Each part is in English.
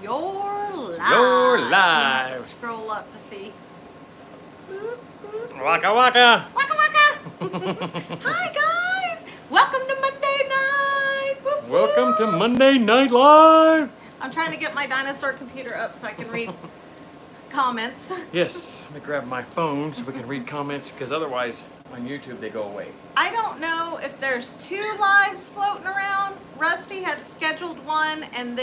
You're live. You're You have to live. scroll up to see. Waka waka. Waka waka. Hi guys. Welcome to Monday night. Whoop, Welcome to whoop. Monday Night Live. I'm trying to get my dinosaur computer up so I can read comments. Yes, let me grab my phone so we can read comments because otherwise on YouTube they go away. I don't know if there's two lives floating around. Rusty had scheduled one, and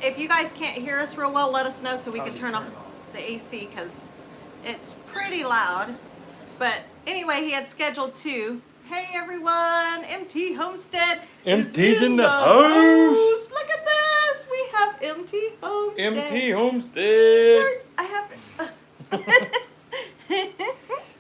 if you guys can't hear us real well, let us know so we I'll can just turn off turn it off. the AC because it's pretty loud. But anyway, he had scheduled two. Hey everyone, MT Homestead is MT's in the house. Look at this, we have MT Homestead. MT Homestead. T-shirt. I have.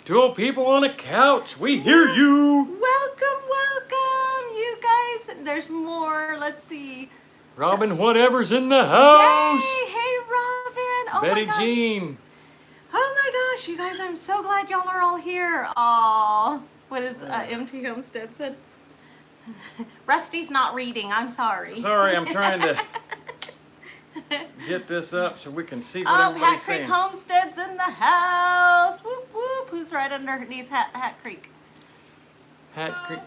Two old people on a couch. We hear you. Welcome, welcome, you guys. There's more. Let's see. Robin, whatever's in the house. Yay! Hey, Robin. Oh Betty my gosh. Jean. Oh my gosh, you guys! I'm so glad y'all are all here. Aw, what is MT Homestead said? Rusty's not reading. I'm sorry. Sorry, I'm trying to get this up so we can see what Oh, everybody's Hat Creek saying. Homestead's in the house. Whoop whoop. Who's right underneath Hat Creek? Hat Creek.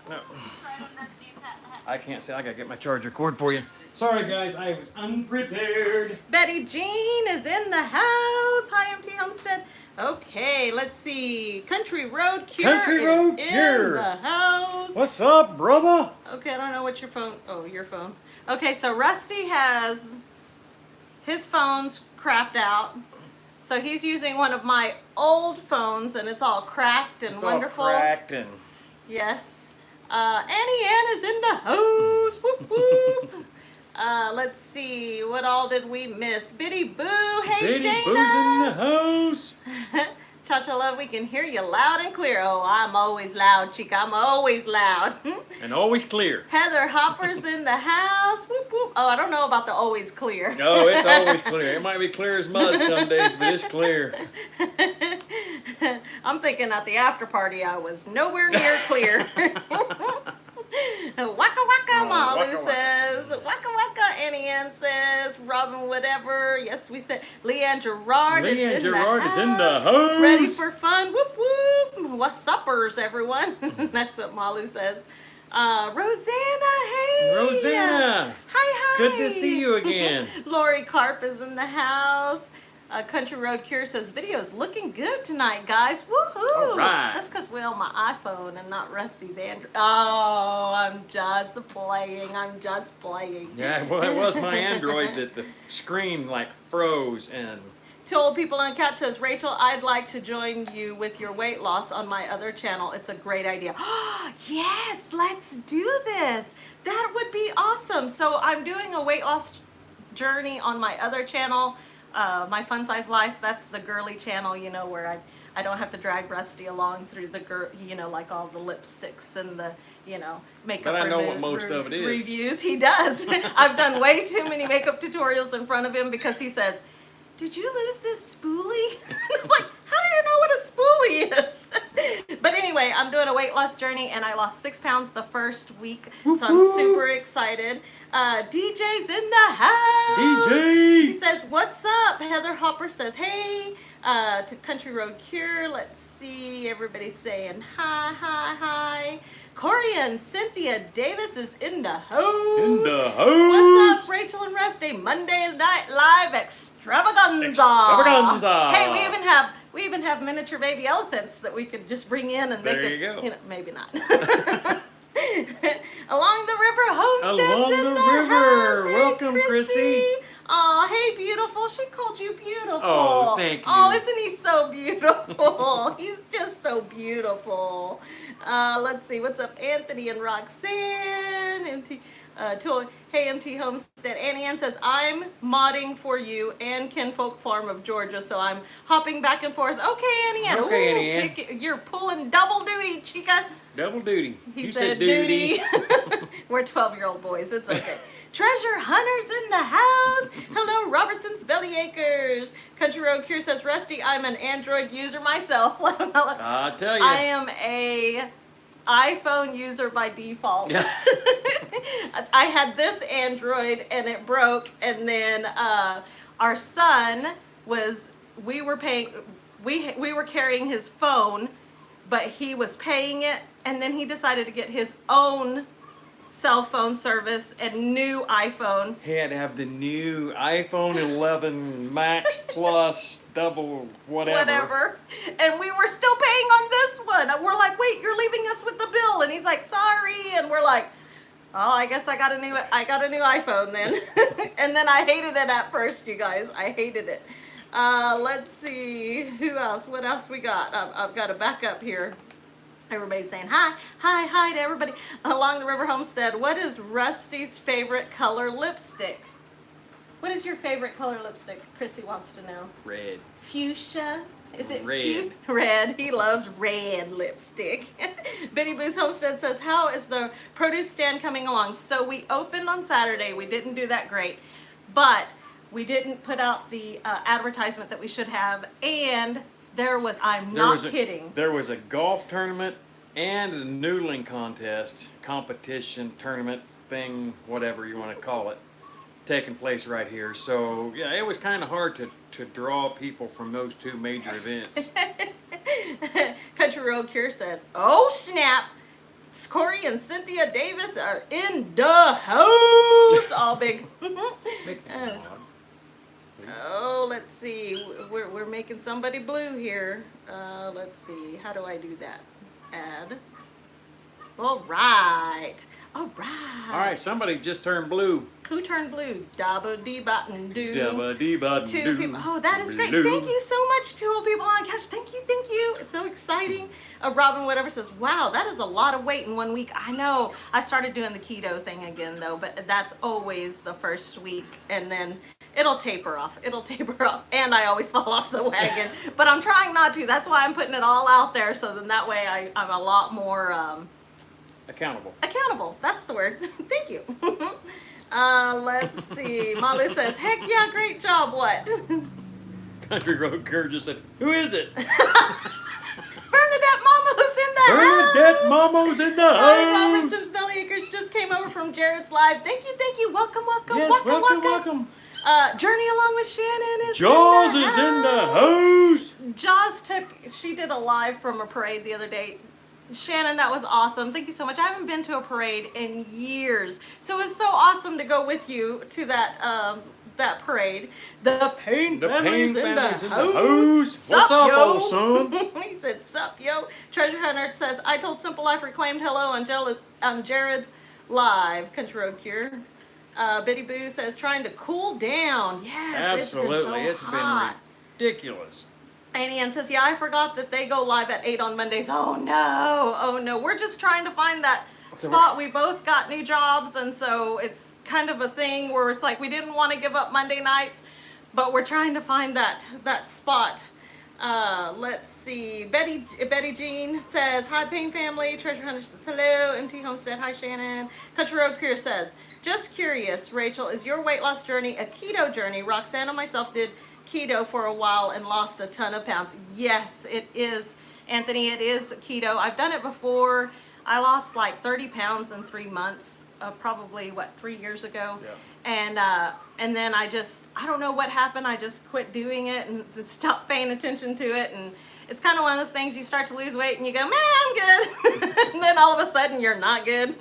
No. Who's right underneath Hat I can't say. I gotta get my charger cord for you. Sorry, guys. I was unprepared. Betty Jean is in the house. Hi, MT Homestead. Okay, let's see. Country Road Cure Country is Road in Cure. the house. What's up, brother? Okay, I don't know what your phone. Oh, your phone. Okay, so Rusty has his phone's crapped out. So he's using one of my old phones, and it's all cracked and It's wonderful. all cracked and Yes. Annie Ann is in the house. Whoop whoop. Let's see. What all did we miss? Biddy Boo. Hey, Betty Dana. Boo's in the house. Cha-Cha Love, we can hear you loud and clear. Oh, I'm always loud, chica. I'm always loud. And always clear. Heather Hopper's in the house. Whoop whoop. Oh, I don't know about the always clear. Oh, it's always clear. It might be clear as mud some days, but it's clear. I'm thinking at the after party I was nowhere near clear. Waka waka, Malu waka, waka. says. Waka waka, Annie Ann says. Robin, whatever. Yes, we said. Leanne Gerard is Leanne in Gerard the is house. in the house. Ready for fun. Whoop whoop. What's suppers, everyone? That's what Malu says. Rosanna, hey. Rosanna. Hi. Good to see you again. Lori Carp is in the house. Country Road Cure says, video's looking good tonight, guys. Woohoo! All right. That's because we're on my iPhone and not Rusty's Android. Oh, I'm just playing. Yeah, well, it was my Android that the screen like froze and. Two old people on the couch says, Rachel, I'd like to join you with your weight loss on my other channel. It's a great idea. Yes, let's do this. That would be awesome. So I'm doing a weight loss journey on my other channel, my Fun Size Life. That's the girly channel, you know, where I don't have to drag Rusty along through the like all the lipsticks and the, makeup. But I know what most of it is. Reviews. He does. I've done way too many makeup tutorials in front of him because he says, did you lose this spoolie? I'm like, how do you know what a spoolie is? But anyway, I'm doing a weight loss journey and I lost 6 pounds the first week. So I'm super excited. DJ's in the house. DJ. He says, what's up? Heather Hopper says, hey. To Country Road Cure. Let's see. Everybody's saying hi, hi, hi. Corey and Cynthia Davis is in the house. In the house. What's up, Rachel and Rusty? Monday Night Live extravaganza. Extravaganza. Hey, we even have miniature baby elephants that we could just bring in and There they you could, go. Maybe not. Along the River Homestead's Along in the the river. house. Hey, Welcome, Chrissy. Aw, hey, beautiful. She called you beautiful. Oh, thank you. Oh, isn't he so beautiful? He's just so beautiful. Let's see. What's up, Anthony and Roxanne? Hey, MT Homestead. Annie Ann says, I'm modding for you and Kinfolk Farm of Georgia, so I'm hopping back and forth. Okay, Annie Ann. Okay, Ooh, Annie Ann. you're pulling double duty, chica. Double duty. He You said duty. We're 12-year-old boys. It's okay. Treasure Hunter's in the house. Hello, Robertson's Bellyacres. Country Road Cure says, Rusty, I'm an Android user myself. I tell you. I am a iPhone user by default. Yeah. I had this Android and it broke, and then our son we were carrying his phone, but he was paying it, and then he decided to get his own cell phone service and new iPhone. He had to have the new iPhone 11 Max Plus double whatever. And we were still paying on this one. We're like, wait, you're leaving us with the bill, and he's like, sorry, and we're like, oh, I guess I got a new iPhone then. And then I hated it at first, you guys. I hated it. Let's see, who else? What else we got? I've got to back up here. Everybody's saying hi to everybody along the River Homestead. What is Rusty's favorite color lipstick? What is your favorite color lipstick? Chrissy wants to know. Red. Fuchsia? Is it Red? Red. He loves red lipstick. Betty Boo's Homestead says, how is the produce stand coming along? So we opened on Saturday. We didn't do that great, but we didn't put out the advertisement that we should have, and I'm not kidding. There was a golf tournament and a noodling competition, tournament thing, whatever you want to call it, taking place right here. So yeah, it was kind of hard to draw people from those two major events. Country Road Cure says, oh snap, Corey and Cynthia Davis are in the house. All big. Oh, let's see. We're making somebody blue here. Let's see. How do I do that? Add. All right. All right. All right. Somebody just turned blue. Who turned blue? Dabba dee button do. Dabba dee button Two do. people. Oh, that is great. Blue. Thank you so much, two people on couch. Thank you, thank you. It's so exciting. Robin whatever says, wow, that is a lot of weight in 1 week. I know. I started doing the keto thing again though, but that's always the first week, and then it'll taper off. It'll taper off, and I always fall off the wagon. But I'm trying not to. That's why I'm putting it all out there, so then that way I'm a lot more Accountable. accountable. That's the word. Thank you. Let's see. Malu says, heck yeah, great job. What? Country Road Cure just said, who is it? Bernadette Mama's in the house. Bernadette Mama's in the Hi, house. Robertson's Belly Acres just came over from Jared's Live. Thank you, thank you. Welcome, welcome, Yes, welcome. Journey Along with Shannon is Jaws in the is in the house. Jaws she did a live from a parade the other day. Shannon, that was awesome. Thank you so much. I haven't been to a parade in years, so it was so awesome to go with you to that parade. The Payne family's in the house. What's up, old son? He said, sup, yo. Treasure Hunter says, I told Simple Life reclaimed hello on Jared's Live. Country Road Cure. Betty Boo says, trying to cool down. Yes, Absolutely. It's been so hot. Been ridiculous. Annie Ann says, yeah, I forgot that they go live at 8 on Mondays. Oh no. We're just trying to find that spot. We both got new jobs, and so it's kind of a thing where it's like we didn't want to give up Monday nights, but we're trying to find that spot. Let's see. Betty Jean says, hi, Payne family. Treasure Hunter says, hello. MT Homestead, hi, Shannon. Country Road Career says, just curious, Rachel, is your weight loss journey a keto journey? Roxanne and myself did keto for a while and lost a ton of pounds. Yes, it is, Anthony. It is keto. I've done it before. I lost like 30 pounds in 3 months, probably 3 years ago. Yeah. And then I don't know what happened. I just quit doing it and stopped paying attention to it. And it's kind of one of those things, you start to lose weight and you go, man, I'm good. And then all of a sudden you're not good.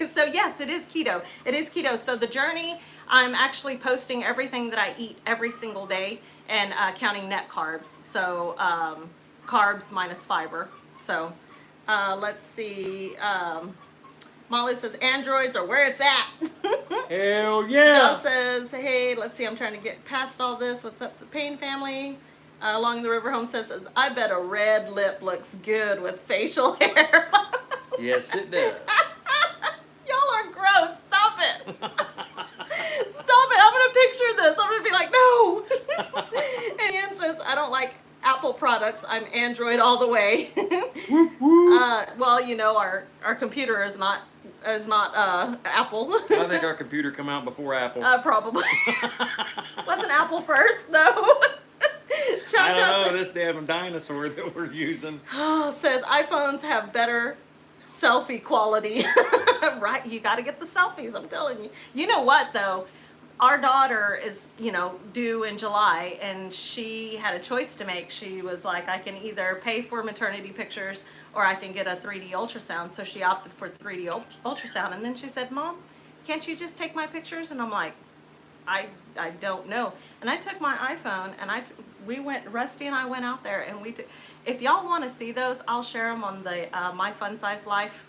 So yes, it is keto. It is keto. So the journey, I'm actually posting everything that I eat every single day and counting net carbs. So carbs minus fiber. So let's see. Molly says androids are where it's at. Hell yeah. Jill says, hey, let's see. I'm trying to get past all this. What's up, the Payne family? Along the River Homestead says, I bet a red lip looks good with facial hair. Yes, it does. Y'all are gross. Stop it. Stop it. I'm going to picture this. I'm going to be like, no. And Ian says, I don't like Apple products. I'm Android all the way. Well, you know, our computer is not Apple. I think our computer come out before Apple. Probably. Wasn't Apple first, though? I don't know, this damn dinosaur that we're using. Says iPhones have better selfie quality. Right, you got to get the selfies, I'm telling you. You know what though? Our daughter is, due in July, and she had a choice to make. She was like, I can either pay for maternity pictures or I can get a 3D ultrasound. So she opted for 3D ultrasound. And then she said, Mom, can't you just take my pictures? And I'm like, I don't know. And I took my iPhone and we went, Rusty and I went out there and we took, if y'all want to see those, I'll share them on the My Fun Size Life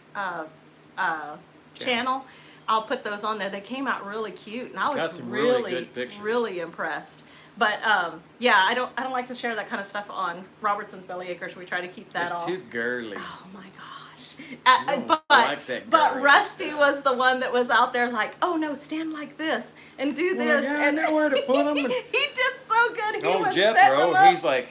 channel. I'll put those on there. They came out really cute, and I Got was some really, good pictures. really impressed. But yeah, I don't like to share that kind of stuff on Robertson's Belly Acres. We try to keep that It's all. too girly. Oh my gosh! don't like that but girly Rusty stuff. was the one that was out there like, oh no, stand like this and do this, yeah, I and know where to put 'em. he did so good. He Oh, was setting them Jethro, up. he's like,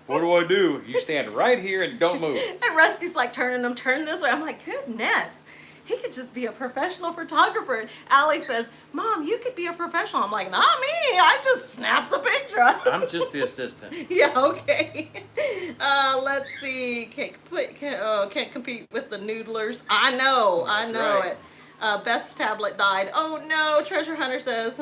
what do I do? You stand right here and don't move. And Rusty's like turning them, turn this way. I'm like, goodness. He could just be a professional photographer. And Allie says, Mom, you could be a professional. I'm like, not me. I just snapped the picture. I'm just the assistant. Yeah, okay. Let's see. Can't compete with the noodlers. I know That's right. right. it. Beth's tablet died. Oh no, Treasure Hunter says.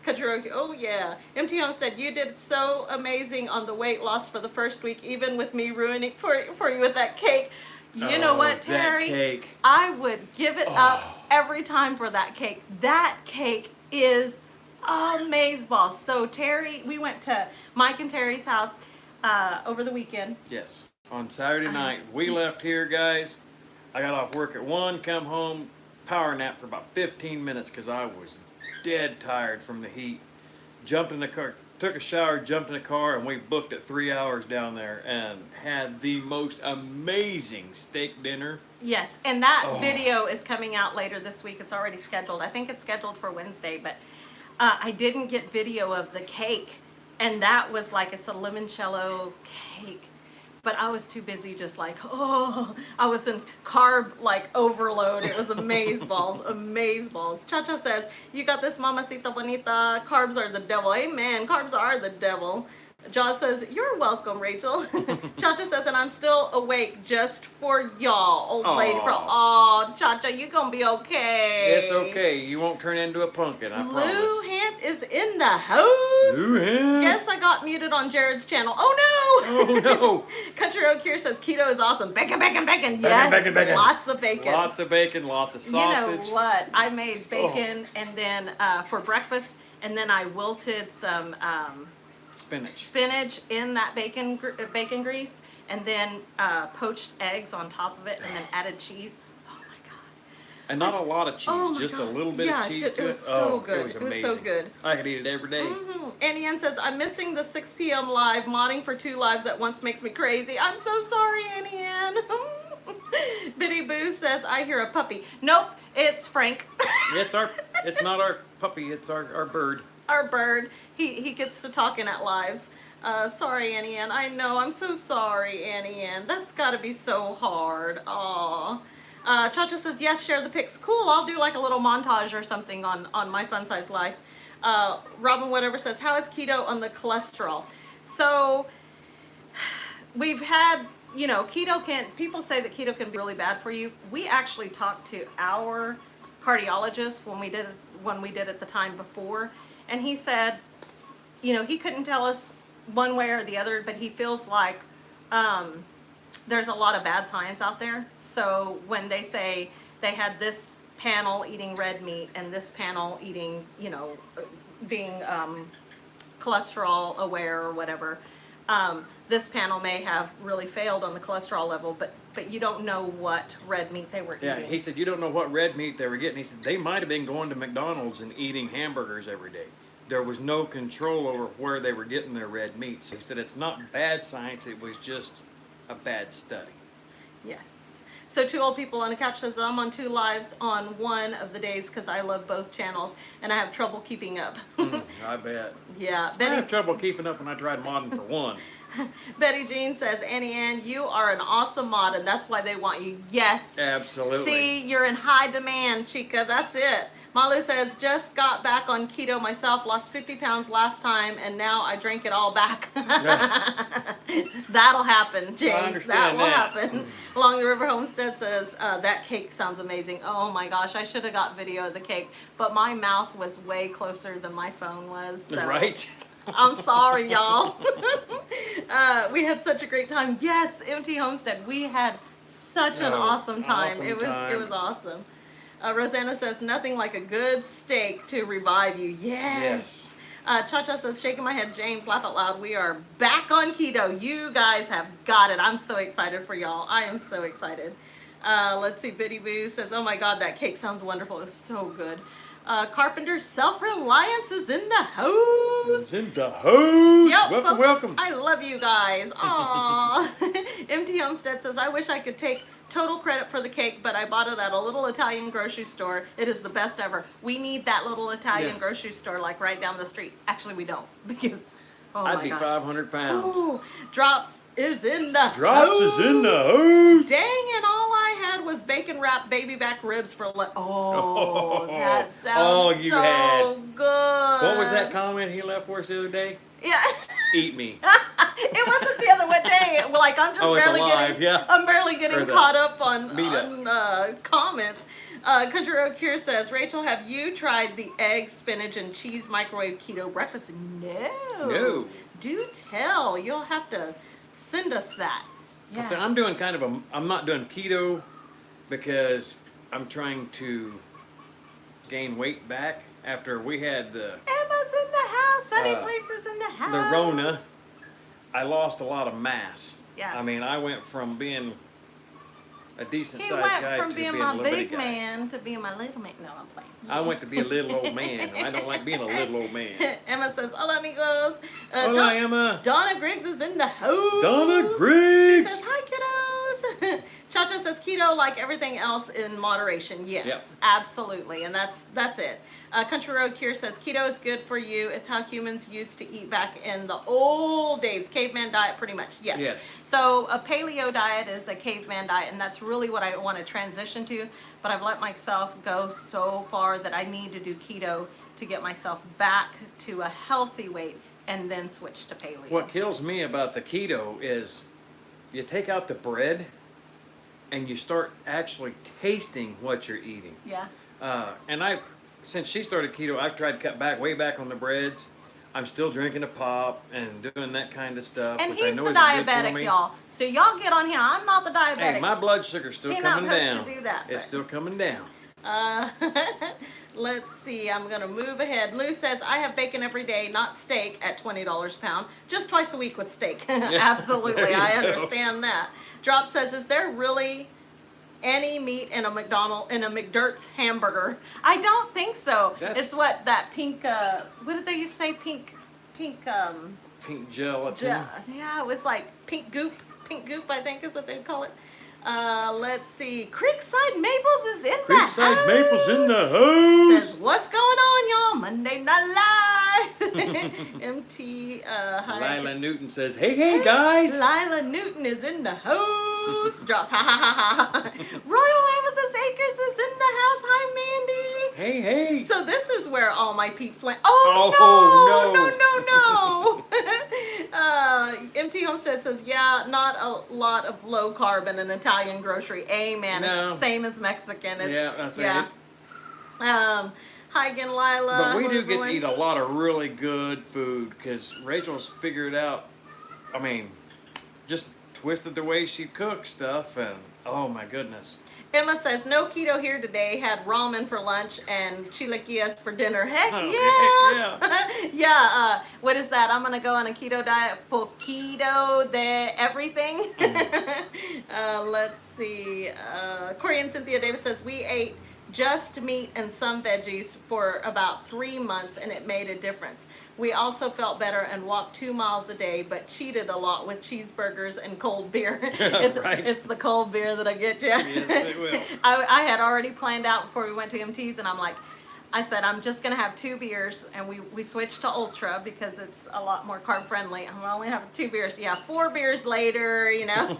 Kajiroki, oh yeah. MT Homestead, you did so amazing on the weight loss for the first week, even with me ruining for you with that cake. You know what, Terry? That cake. I would give it up every time for that cake. That cake is amazeballs. So Terry, we went to Mike and Terry's house over the weekend. Yes. On Saturday night, we left here, guys. I got off work at 1, come home, power nap for about 15 minutes because I was dead tired from the heat. Jumped in the car, took a shower, jumped in the car, and we booked it 3 hours down there and had the most amazing steak dinner. Yes, and that video is coming out later this week. It's already scheduled. I think it's scheduled for Wednesday, but I didn't get video of the cake, and that was like, it's a limoncello cake. But I was too busy just like, I was in carb like overload. It was amazeballs, amazeballs. Cha-Cha says, you got this, mamacita bonita. Carbs are the devil. Amen. Carbs are the devil. Jaws says, you're welcome, Rachel. Cha-Cha says, and I'm still awake just for y'all. Old lady pro. Oh, Cha-Cha, you gonna be okay. It's okay. You won't turn into a pumpkin, I Lou promise. Hant is in the house. Lou Hant. Guess I got muted on Jared's channel. Oh no! Oh no! Country Road Kier says keto is awesome. Bacon, bacon, bacon. Bacon, Yes, bacon, bacon. lots of bacon. Lots of bacon, lots of sausage. You know what? I made bacon and then for breakfast, and then I wilted some spinach in that bacon grease, and then poached eggs on top of it, and then added cheese. Oh my god! And not a lot of cheese, Oh my just a God. little bit Yeah, of cheese it to was it. so good. It was It amazing. was so good. I could eat it every day. Annie Ann says, I'm missing the 6 p.m. live. Modding for 2 lives at once makes me crazy. I'm so sorry, Annie Ann. Biddy Boo says, I hear a puppy. Nope, it's Frank. It's not our puppy, it's our bird. Our bird. He gets to talking at lives. Sorry, Annie Ann. I know. I'm so sorry, Annie Ann. That's got to be so hard. Aw. Cha-Cha says, yes, share the pics. Cool. I'll do like a little montage or something on My Fun Size Life. Robin Whatever says, how is keto on the cholesterol? So we've had, people say that keto can be really bad for you. We actually talked to our cardiologist when we did it the time before, and he said, he couldn't tell us one way or the other, but he feels like there's a lot of bad science out there. So when they say they had this panel eating red meat and this panel eating, being cholesterol aware or whatever, this panel may have really failed on the cholesterol level, but you don't know what red meat they were eating. Yeah, he said you don't know what red meat they were getting. He said they might have been going to McDonald's and eating hamburgers every day. There was no control over where they were getting their red meat. So he said it's not bad science, it was just a bad study. Yes. So 2 Old People on the Couch says, I'm on 2 lives on one of the days because I love both channels and I have trouble keeping up. I bet. Yeah. I have trouble keeping up when I tried modding for one. Betty Jean says, Annie Ann, you are an awesome mod and that's why they want you. Yes. Absolutely. See, you're in high demand, Chica. That's it. Malu says, just got back on keto myself, lost 50 pounds last time, and now I drank it all back. That'll happen, James. That will happen. Along the River Homestead says, that cake sounds amazing. Oh my gosh, I should have got video of the cake, but my mouth was way closer than my phone was. So. Right? I'm sorry, y'all. We had such a great time. Yes, MT Homestead. We had such an awesome time. It was awesome. Rosanna says, nothing like a good steak to revive you. Yes. Cha-Cha says, shaking my head, James, laugh out loud. We are back on keto. You guys have got it. I'm so excited for y'all. I am so excited. Let's see. Biddy Boo says, oh my God, that cake sounds wonderful. It was so good. Carpenter Self-Reliance is in the house. It's in the house. Yep, Welcome, folks, welcome. I love you guys. Aww. MT Homestead says, I wish I could take total credit for the cake, but I bought it at a little Italian grocery store. It is the best ever. We need that little Italian grocery store like right down the street. Actually, we don't, because I'd be 500 pounds. Ooh, Drops is in the Drops house. is in the house. Dang it, all I had was bacon wrapped baby back ribs for that sounds you so had. good. What was that comment he left for us the other day? Yeah. Eat me. It wasn't the other one day. Like I'm just I'm barely getting caught up on comments. Country Road Cure says, Rachel, have you tried the egg, spinach, and cheese microwave keto breakfast? No. Do tell. You'll have to send us that. Yes. So I'm doing I'm not doing keto because I'm trying to gain weight back after we had the Emma's in the house. Sunny Places in the house. the Rona. I lost a lot of mass. Yeah. I mean, I went from being a decent sized guy from to being being my a little big guy. man to being my little man. No, I'm playing. I went to be a little old man. I don't like being a little old man. Emma says, hola amigos. Hola, Emma. Donna Griggs is in the house. Donna Griggs. She says, hi kiddos. Cha-Cha says, keto like everything else in moderation. Yes, absolutely. And that's it. Country Road Cure says, keto is good for you. It's how humans used to eat back in the old days. Caveman diet, pretty much. Yes. So a paleo diet is a caveman diet, and that's really what I want to transition to. But I've let myself go so far that I need to do keto to get myself back to a healthy weight and then switch to paleo. What kills me about the keto is you take out the bread and you start actually tasting what you're eating. Yeah. Since she started keto, I've tried to cut back, way back on the breads. I'm still drinking a pop and doing that kind of stuff. And which I he's know the isn't good for diabetic, me. y'all. So y'all get on here. I'm not the diabetic. Hey, my blood sugar's still You're coming not down. supposed to do that, It's but- still coming down. Let's see. I'm going to move ahead. Lou says, I have bacon every day, not steak at $20 a pound. Just twice a week with steak. Absolutely. I understand that. Drop says, is there really any meat in a McDirt's hamburger? I don't think so. It's what that pink, what did they used to say? Pink, Pink gelatin. yeah, it was like pink goop, I think is what they'd call it. Let's see. Creekside Maples is in the house. Creekside Maples in the house. Says, what's going on, y'all? Monday Night Live. MT, hi. Lila Newton says, hey, guys. Lila Newton is in the house. Drops, ha ha ha ha. Royal Amethyst Acres is in the house. Hi, Mandy. Hey. So this is where all my peeps went. No. MT Homestead says, yeah, not a lot of low carb in an Italian grocery. Amen. No. It's the same as Mexican. It's, that's it. Hi again, Lila. But we do get to everyone. eat a lot of really good food because Rachel's figured out, I mean, just twisted the way she cooks stuff, and oh my goodness. Emma says, no keto here today. Had ramen for lunch and chilaquiles for dinner. Heck yeah. What is that? I'm going to go on a keto diet. Poquito de everything. Let's see. Corey and Cynthia Davis says, we ate just meat and some veggies for about 3 months, and it made a difference. We also felt better and walked 2 miles a day, but cheated a lot with cheeseburgers and cold beer. It's the cold beer that'll get you. Yes, it will. I had already planned out before we went to MT's, and I'm like, I said, I'm just going to have 2 beers. And we switched to Ultra because it's a lot more carb friendly. I'm only having 2 beers. Yeah, 4 beers later, you know.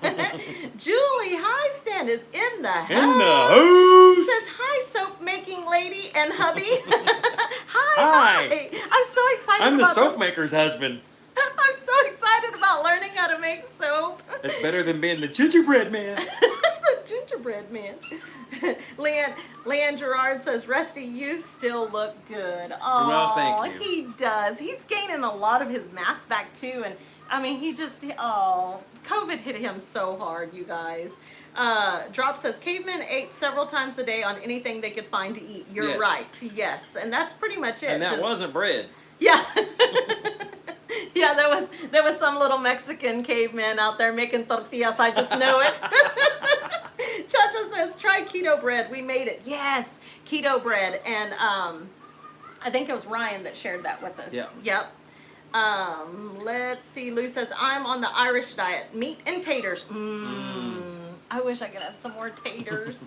Julie Highstand is in the house. In the house. Says, hi, soap making lady and hubby. Hi, Hi. hi. I'm so excited I'm the about soap this. maker's husband. I'm so excited about learning how to make soap. It's better than being the gingerbread man. The gingerbread man. Leanne Gerard says, Rusty, you still look good. Oh, Well, thank you. He does. He's gaining a lot of his mass back too. And I mean, COVID hit him so hard, you guys. Drop says, cavemen ate several times a day on anything they could find to eat. You're Yes. right. Yes. And that's pretty much it. And that Just- wasn't bread. Yeah. Yeah, there was some little Mexican caveman out there making tortillas. I just know it. Chacha says, try keto bread. We made it. Yes, keto bread. And I think it was Ryan that shared that with us. Yeah. Yep. Let's see. Lou says, I'm on the Irish diet. Meat and taters. I wish I could have some more taters.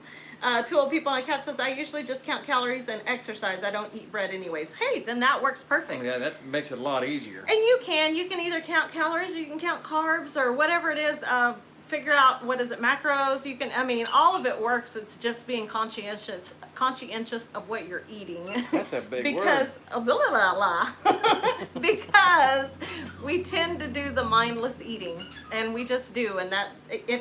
2 old people on a couch says, I usually just count calories and exercise. I don't eat bread anyways. Hey, then that works perfect. Yeah, that makes it a lot easier. And you can either count calories or you can count carbs or whatever it is. Figure out, what is it, macros. You can, I mean, all of it works. It's just being conscientious of what you're eating. That's a big because, word. Blah, blah, blah. Because we tend to do the mindless eating, and we just do. And that,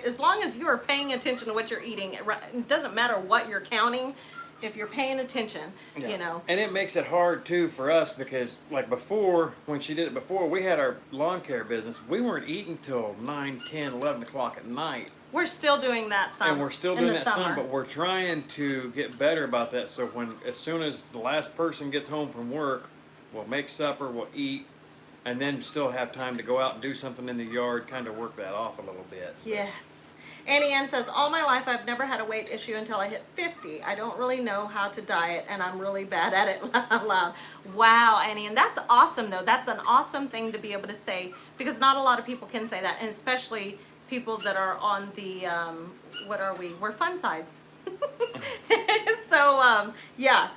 as long as you are paying attention to what you're eating, it doesn't matter what you're counting. If you're paying attention, Yeah. you know. And it makes it hard too for us because, like before, when she did it before, we had our lawn care business. We weren't eating till 9, 10, 11 o'clock at night. We're still doing that some. And we're still in doing the that summer. some, but we're trying to get better about that. So as soon as the last person gets home from work, we'll make supper, we'll eat, and then still have time to go out and do something in the yard, kind of work that off a little bit. Yes. Annie Ann says, all my life I've never had a weight issue until I hit 50. I don't really know how to diet and I'm really bad at it. Laugh out loud. Wow, Annie, and that's awesome though. That's an awesome thing to be able to say because not a lot of people can say that, and especially people that are on the, what are we? We're fun sized. So, yeah.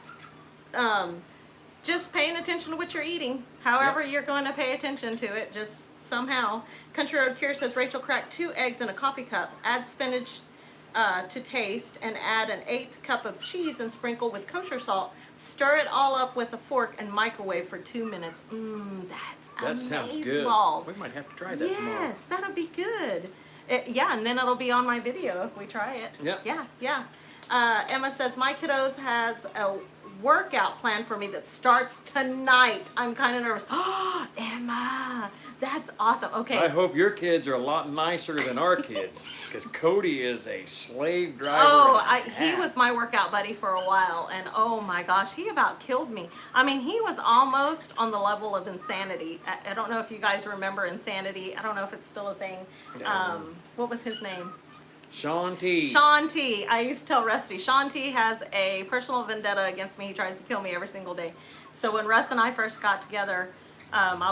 Just paying attention to what you're eating. However you're going to pay attention to it, just somehow. Country Road Cure says, Rachel, crack 2 eggs in a coffee cup, add spinach to taste, and add an 1/8 cup of cheese and sprinkle with kosher salt. Stir it all up with a fork and microwave for 2 minutes. That Sounds good. balls. We might have to try that tomorrow. Yes, that'll be good. Yeah, and then it'll be on my video if we try it. Yep. Yeah. Emma says, my kiddos has a workout plan for me that starts tonight. I'm kind of nervous. Oh, Emma, that's awesome. Okay. I hope your kids are a lot nicer than our kids because Cody is a slave driver. Oh, and a he half. was my workout buddy for a while, and oh my gosh, he about killed me. I mean, he was almost on the level of Insanity. I don't know if you guys remember Insanity. I don't know if it's still a thing. Yeah. What was his name? Sean T. Sean T. I used to tell Rusty, Sean T has a personal vendetta against me. He tries to kill me every single day. So when Russ and I first got together, I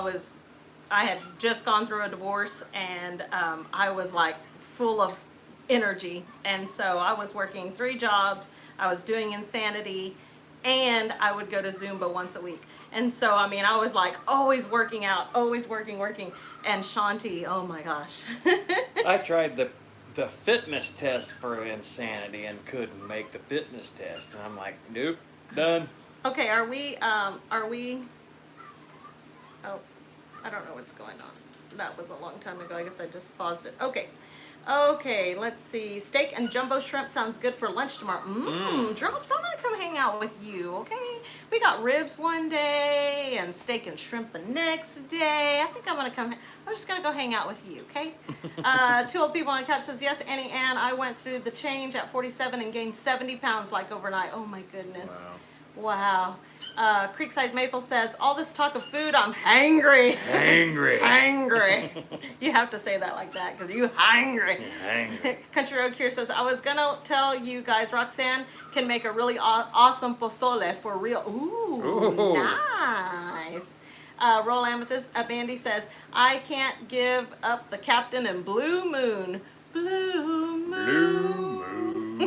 had just gone through a divorce, and I was like full of energy. And so I was working 3 jobs. I was doing Insanity, and I would go to Zumba once a week. And so, I mean, I was like always working out, always working. And Sean T, oh my gosh. I tried the fitness test for Insanity and couldn't make the fitness test. And I'm like, nope, done. Okay, are we, oh, I don't know what's going on. That was a long time ago. I guess I just paused it. Okay, let's see. Steak and jumbo shrimp sounds good for lunch tomorrow. Drops, I'm gonna come hang out with you, okay? We got ribs one day and steak and shrimp the next day. I think I'm just gonna go hang out with you, okay? 2 old people on the couch says, yes, Annie Ann, I went through the change at 47 and gained 70 pounds like overnight. Oh my goodness. Wow. Creekside Maple says, all this talk of food, I'm hangry. Hangry. You have to say that like that because you hangry. Country Road Cure says, I was going to tell you guys, Roxanne can make a really awesome pozole for real. Ooh. Nice. Roll Amethyst Bandy says, I can't give up the Captain and Blue Moon. Blue Moon.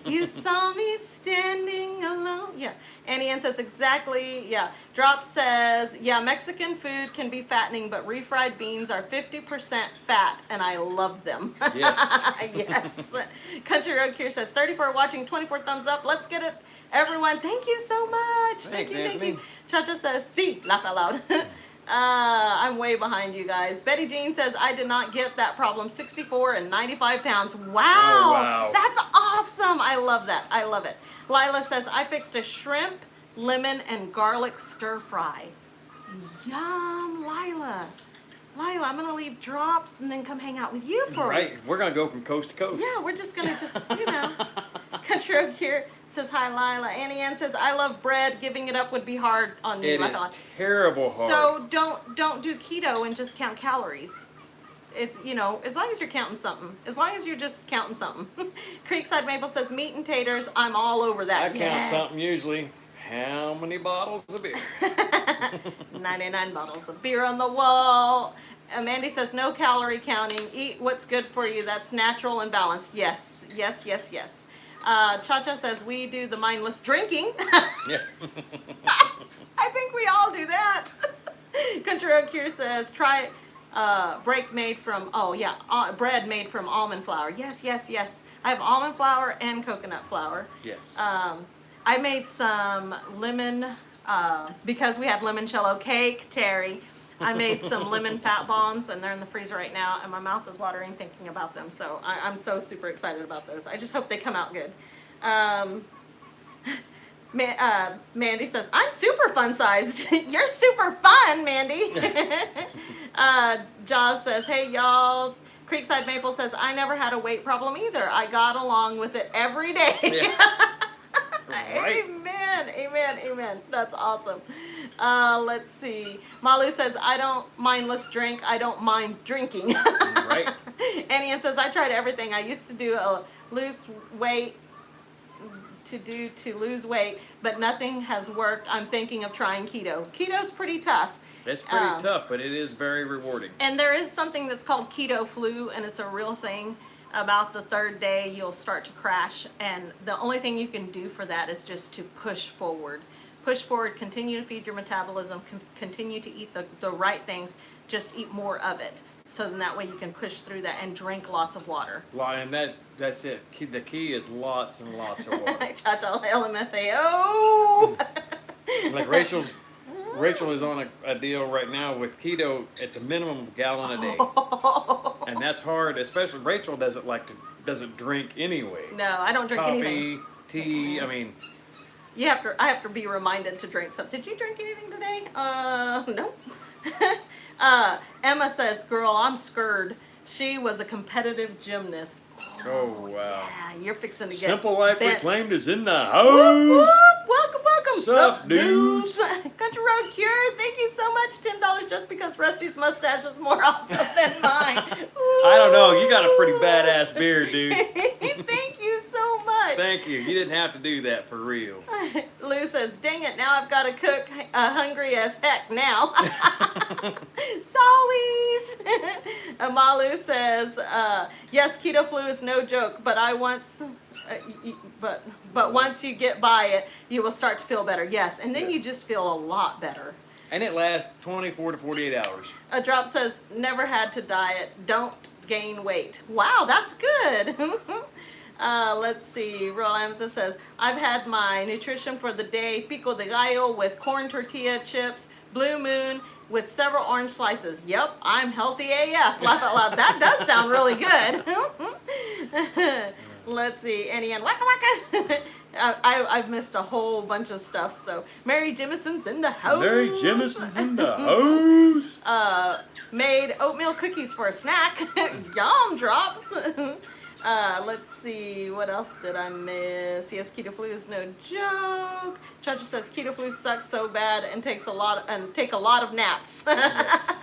You saw me standing alone. Yeah. Annie Ann says exactly. Yeah. Drop says, yeah, Mexican food can be fattening, but refried beans are 50% fat, and I love them. Yes. Yes. Country Road Cure says 34 watching, 24 thumbs up. Let's get it, everyone. Thank you so much. Thanks, Thank you. Anthony. Cha-Cha says, see, laugh out loud. I'm way behind you guys. Betty Jean says, I did not get that problem. 64 and 95 pounds. Wow. Oh, wow. That's awesome. I love that. I love it. Lila says, I fixed a shrimp, lemon, and garlic stir fry. Yum, Lila. Lila, I'm going to leave drops and then come hang out with you for a Right. week. We're going to go from coast to coast. Yeah, we're just going to Country Road Cure says, hi, Lila. Annie Ann says, I love bread. Giving it up would be hard on me. It Laugh is out loud. terrible hard. So don't do keto and just count calories. It's, as long as you're counting something. As long as you're just counting something. Creekside Maple says, meat and taters. I'm all over that. I count Yes. something usually. How many bottles of beer? 99 bottles of beer on the wall. Mandy says, no calorie counting. Eat what's good for you. That's natural and balanced. Yes, yes, yes, yes. Cha-Cha says, we do the mindless drinking. Yeah. I think we all do that. Country Road Cure says, try bread made from bread made from almond flour. Yes, yes, yes. I have almond flour and coconut flour. Yes. I made some lemon, because we had limoncello cake, Terry. I made some lemon fat bombs, and they're in the freezer right now, and my mouth is watering thinking about them. So I'm so super excited about those. I just hope they come out good. Mandy says, I'm super fun sized. You're super fun, Mandy. Jaws says, hey, y'all. Creekside Maple says, I never had a weight problem either. I got along with it every day. Yeah. Right. Amen, amen, amen. That's awesome. Let's see. Malu says, I don't mindless drink. I don't mind drinking. Right. Annie Ann says, I tried everything. I used to do to lose weight, but nothing has worked. I'm thinking of trying keto. Keto's pretty tough. It's pretty tough, but it is very rewarding. And there is something that's called keto flu, and it's a real thing. About the third day, you'll start to crash, and the only thing you can do for that is just to push forward. Push forward, continue to feed your metabolism, continue to eat the right things, just eat more of it. So then that way you can push through that and drink lots of water. And that's it. The key is lots and lots of water. Cha-cha LMFA. Oh! Like Rachel is on a deal right now with keto. It's a minimum of a gallon a day, and that's hard. Especially Rachel doesn't drink anyway. No, I don't drink Coffee, anything. tea. I mean, I have to be reminded to drink something. Did you drink anything today? No. Emma says, girl, I'm scared. She was a competitive gymnast. oh wow. Yeah, you're fixing to get Simple Life bent. Reclaimed is in the Whoop, house. whoop. Welcome, welcome. Sup, dudes? Country Road Cure, thank you so much. $10 just because Rusty's mustache is more awesome than mine. I don't know. You got a pretty badass beard, dude. Thank you so much. Thank you. You didn't have to do that for real. Lou says, dang it, now I've got to cook hungry as heck now. Sorries. Amalu says, yes, keto flu is no joke, but but once you get by it, you will start to feel better. Yes, and then Yes. you just feel a lot better. And it lasts 24 to 48 hours. A drop says, never had to diet, don't gain weight. Wow, that's good. Let's see. Real Amethyst says, I've had my nutrition for the day, pico de gallo with corn tortilla chips, Blue Moon with several orange slices. Yep, I'm healthy AF. Laugh out loud. That does sound really good. Let's see. Annie Ann, waka waka. I've missed a whole bunch of stuff. So Mary Jimison's in the house. Mary Jimison's in the house. Made oatmeal cookies for a snack. Yum drops. Let's see, what else did I miss? Yes, keto flu is no joke. Chacha says keto flu sucks so bad and take a lot of naps. Yes.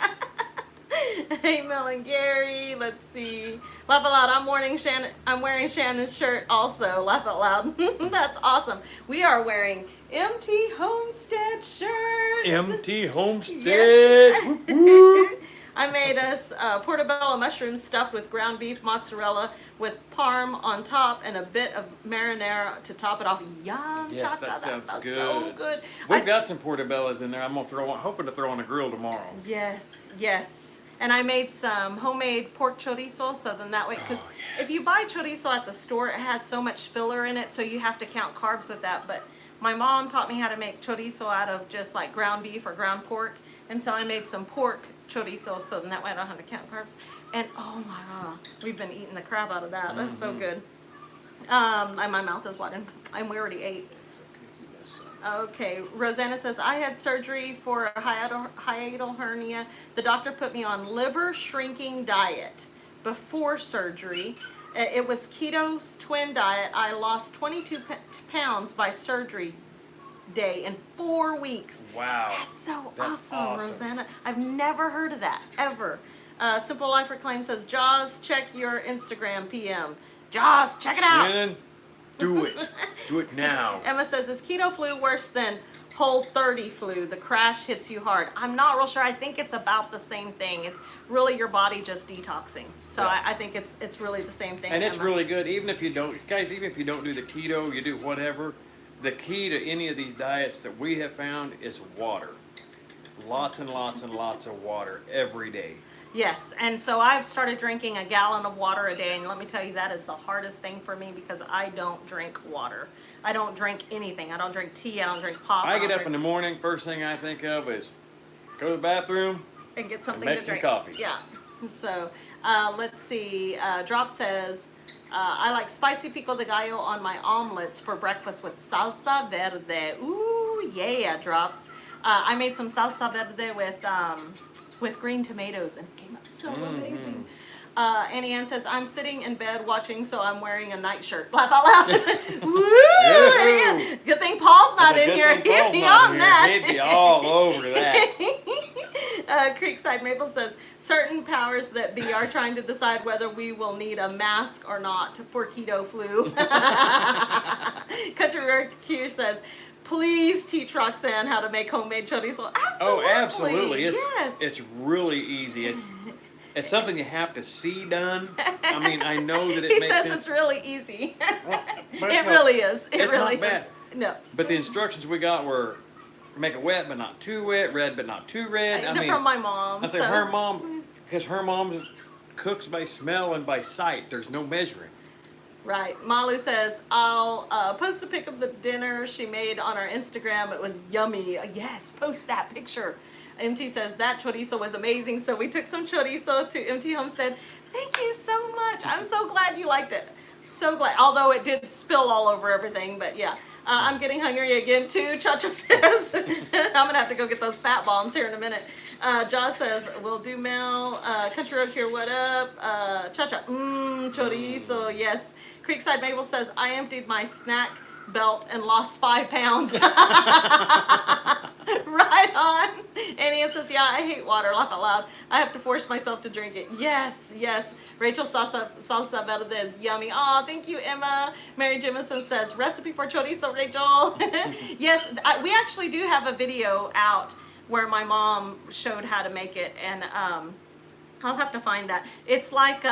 Hey, Mel and Gary. Let's see. Laugh out loud. I'm wearing Shannon's shirt also. Laugh out loud. That's awesome. We are wearing MT Homestead shirts. MT Homestead. Yes. Whoop, whoop. I made us portobello mushrooms stuffed with ground beef, mozzarella, with parm on top, and a bit of marinara to top it off. Yum, Yes, Cha-Cha, that sounds so good. good. We've got some portobellos in there. I'm hoping to throw on the grill tomorrow. Yes, yes. And I made some homemade pork chorizo, so then that way, because Oh, if you yes. buy chorizo at the store, it has so much filler in it, so you have to count carbs with that. But my mom taught me how to make chorizo out of just like ground beef or ground pork, and so I made some pork chorizo, so then that way I don't have to count carbs. And oh my god, we've been eating the crap out of that. That's so good. And my mouth is watering, and we already ate. It's okay if you miss some. Okay, Rosanna says, I had surgery for a hiatal hernia. The doctor put me on liver shrinking diet before surgery. It was keto's twin diet. I lost 22 pounds by surgery day in 4 weeks. Wow. That's so That's awesome, Rosanna. I've never heard of that, ever. Simple Life Reclaim says, Jaws, check your Instagram PM. Jaws, check it out. Shannon, do it. Do it now. Emma says, is keto flu worse than whole 30 flu? The crash hits you hard. I'm not real sure. I think it's about the same thing. It's really your body just detoxing. So Yeah. I think it's really the same thing. And it's Emma. really good, even if you don't, guys, even if you don't do the keto, you do whatever, the key to any of these diets that we have found is water. Lots and lots and lots of water every day. Yes, and so I've started drinking a gallon of water a day, and let me tell you, that is the hardest thing for me because I don't drink water. I don't drink anything. I don't drink tea. I don't drink pop. I get up in the morning, first thing I think of is go to the bathroom. and get something make to some drink. coffee. Yeah. So let's see. Drop says, I like spicy pico de gallo on my omelets for breakfast with salsa verde. Ooh, yeah, Drops. I made some salsa verde with green tomatoes and it came out so amazing. Annie Ann says, I'm sitting in bed watching, so I'm wearing a nightshirt. Laugh out loud. Woo! Annie Ann. Good thing Paul's not in here. He'd be on that. He'd be all over that. Creekside Maple says, certain powers that be are trying to decide whether we will need a mask or not for keto flu. Country Road Q says, please teach Roxanne how to make homemade chorizo. Absolutely. Oh, absolutely. Yes. It's really easy. It's something you have to see done. I mean, I know that it he makes says sense. it's really easy. But It no, really is. It it's really not bad. is. No. But the instructions we got were make it wet but not too wet, red but not too red. They're from my mom. I say so. her mom, because her mom cooks by smell and by sight. There's no measuring. Right. Malu says, I'll post a pic of the dinner she made on our Instagram. It was yummy. Yes, post that picture. MT says, that chorizo was amazing. So we took some chorizo to MT Homestead. Thank you so much. I'm so glad you liked it. So glad. Although it did spill all over everything, but yeah. I'm getting hungry again too, Cha-Cha says. I'm going to have to go get those fat bombs here in a minute. Josh says, we'll do Mel. Country Road here, what up? Cha-Cha, chorizo, yes. Creekside Mabel says, I emptied my snack belt and lost 5 pounds. Right on. And Ian says, yeah, I hate water. Laugh out loud. I have to force myself to drink it. Yes, yes. Rachel salsa verde is yummy. Oh, thank you, Emma. Mary Jimison says, recipe for chorizo, Rachel. Yes, we actually do have a video out where my mom showed how to make it, and I'll have to find that. It's like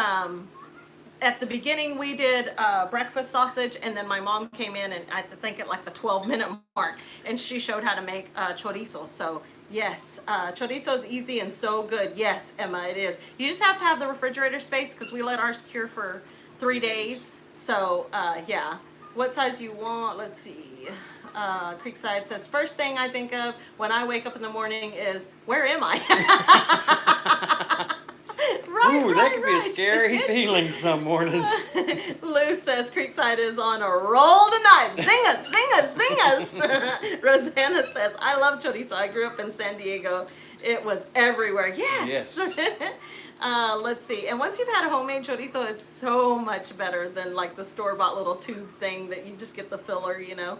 at the beginning we did breakfast sausage, and then my mom came in and I think at like the 12-minute mark, and she showed how to make chorizo. So yes, chorizo is easy and so good. Yes, Emma, it is. You just have to have the refrigerator space because we let ours cure for 3 days. So yeah, what size you want? Let's see. Creekside says, first thing I think of when I wake up in the morning is, where am I? Right, Ooh, that could be right. a scary feeling some mornings. Lou says Creekside is on a roll tonight. Sing us, sing us, sing us. Rosanna says, I love chorizo. I grew up in San Diego. It was everywhere. Yes. Let's see. And once you've had a homemade chorizo, it's so much better than like the store-bought little tube thing that you just get the filler, you know.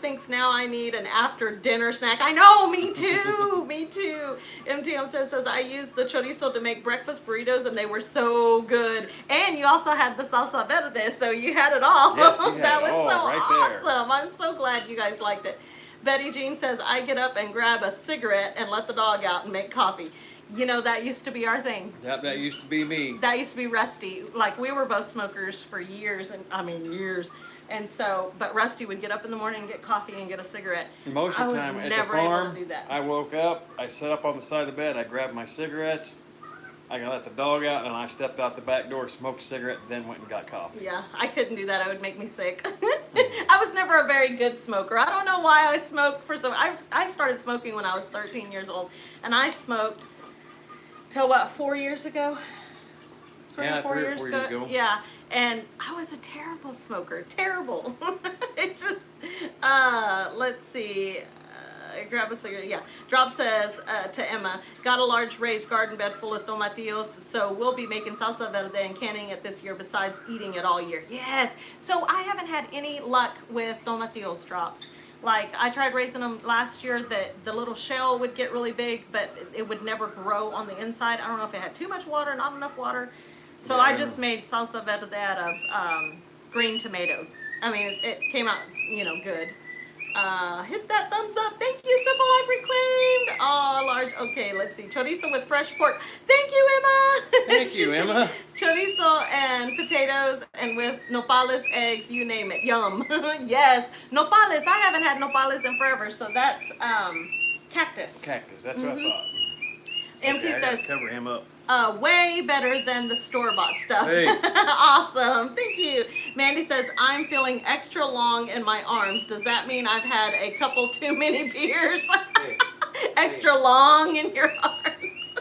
Thinks now I need an after dinner snack. I know, me too, me too. MTM says I used the chorizo to make breakfast burritos and they were so good. And you also had the salsa verde, so you had it all. Yes, you had that it was all so right there. awesome. I'm so glad you guys liked it. Betty Jean says I get up and grab a cigarette and let the dog out and make coffee. You know, that used to be our thing. Yep, that used to be me. That used to be Rusty. Like, we were both smokers for years, and I mean years. And so, but Rusty would get up in the morning and get coffee and get a cigarette. Most I of the was time at the never able farm, to do that. I woke up, I sat up on the side of the bed, I grabbed my cigarettes, I let the dog out, and I stepped out the back door, smoked a cigarette, then went and got coffee. Yeah, I couldn't do that. It would make me sick. I was never a very good smoker. I don't know why I smoked for so. I started smoking when I was 13 years old, and I smoked till what, 4 years ago? Three or four years ago. Yeah, and I was a terrible smoker. Terrible. It just. Let's see. Grab a cigarette. Yeah. Drop says to Emma, got a large raised garden bed full of tomatillos, so we'll be making salsa verde and canning it this year besides eating it all year. Yes. So I haven't had any luck with tomatillos, Drops. Like, I tried raising them last year, that the little shell would get really big, but it would never grow on the inside. I don't know if it had too much water, not enough water. So Yeah, I just made salsa verde out of green tomatoes. I mean, it came out, you know, good. Hit that thumbs up. Thank you, Simple Life Reclaimed. Oh, large. Okay, let's see. Chorizo with fresh pork. Thank you, Emma. Thank you, Emma. Chorizo and potatoes and with nopales, eggs, you name it. Yum. Yes. Nopales. I haven't had nopales in forever, so that's cactus. Cactus, that's what I thought. MT Okay, I gotta says, cover him up. way better than the store-bought stuff. Hey. Awesome. Thank you. Mandy says, I'm feeling extra long in my arms. Does that mean I've had a couple too many beers? Hey. Extra long in your arms.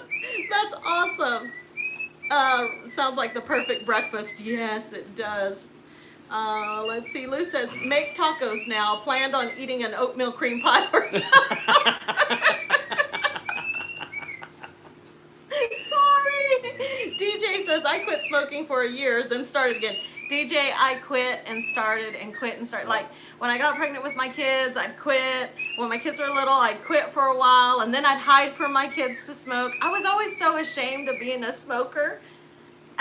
That's awesome. Sounds like the perfect breakfast. Yes, it does. Let's see. Lou says, make tacos now. Planned on eating an oatmeal cream pie for Sorry. DJ says, I quit smoking for a year, then started again. DJ, I quit and started and quit and started. Like, when I got pregnant with my kids, I'd quit. When my kids were little, I'd quit for a while, and then I'd hide from my kids to smoke. I was always so ashamed of being a smoker.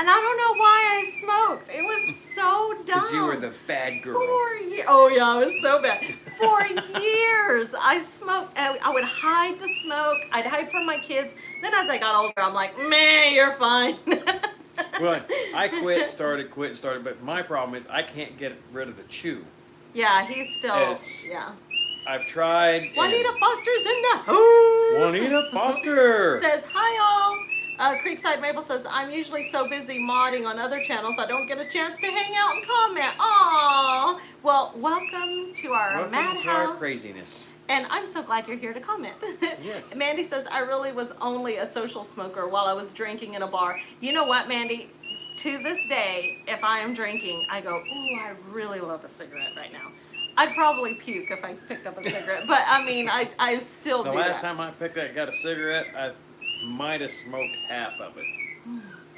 And I don't know why I smoked. It was so dumb. Because you were the bad girl. 4 years. Oh yeah, it was so bad. 4 years I smoked. I would hide to smoke. I'd hide from my kids. Then as I got older, I'm like, meh, you're fine. Well, I quit, started, but my problem is I can't get rid of the chew. Yeah, he's still. It's- Yeah. I've tried. and- Juanita Foster's in the house. Juanita Foster. Says, hi all. Creekside Maple says, I'm usually so busy modding on other channels, I don't get a chance to hang out and comment. Aww. Well, welcome to our Welcome madhouse. to our craziness. And I'm so glad you're here to comment. Yes. Mandy says, I really was only a social smoker while I was drinking in a bar. You know what, Mandy? To this day, if I am drinking, I go, ooh, I really love a cigarette right now. I'd probably puke if I picked up a cigarette. But, I mean, I still The do last that. time I got a cigarette, I might have smoked half of it.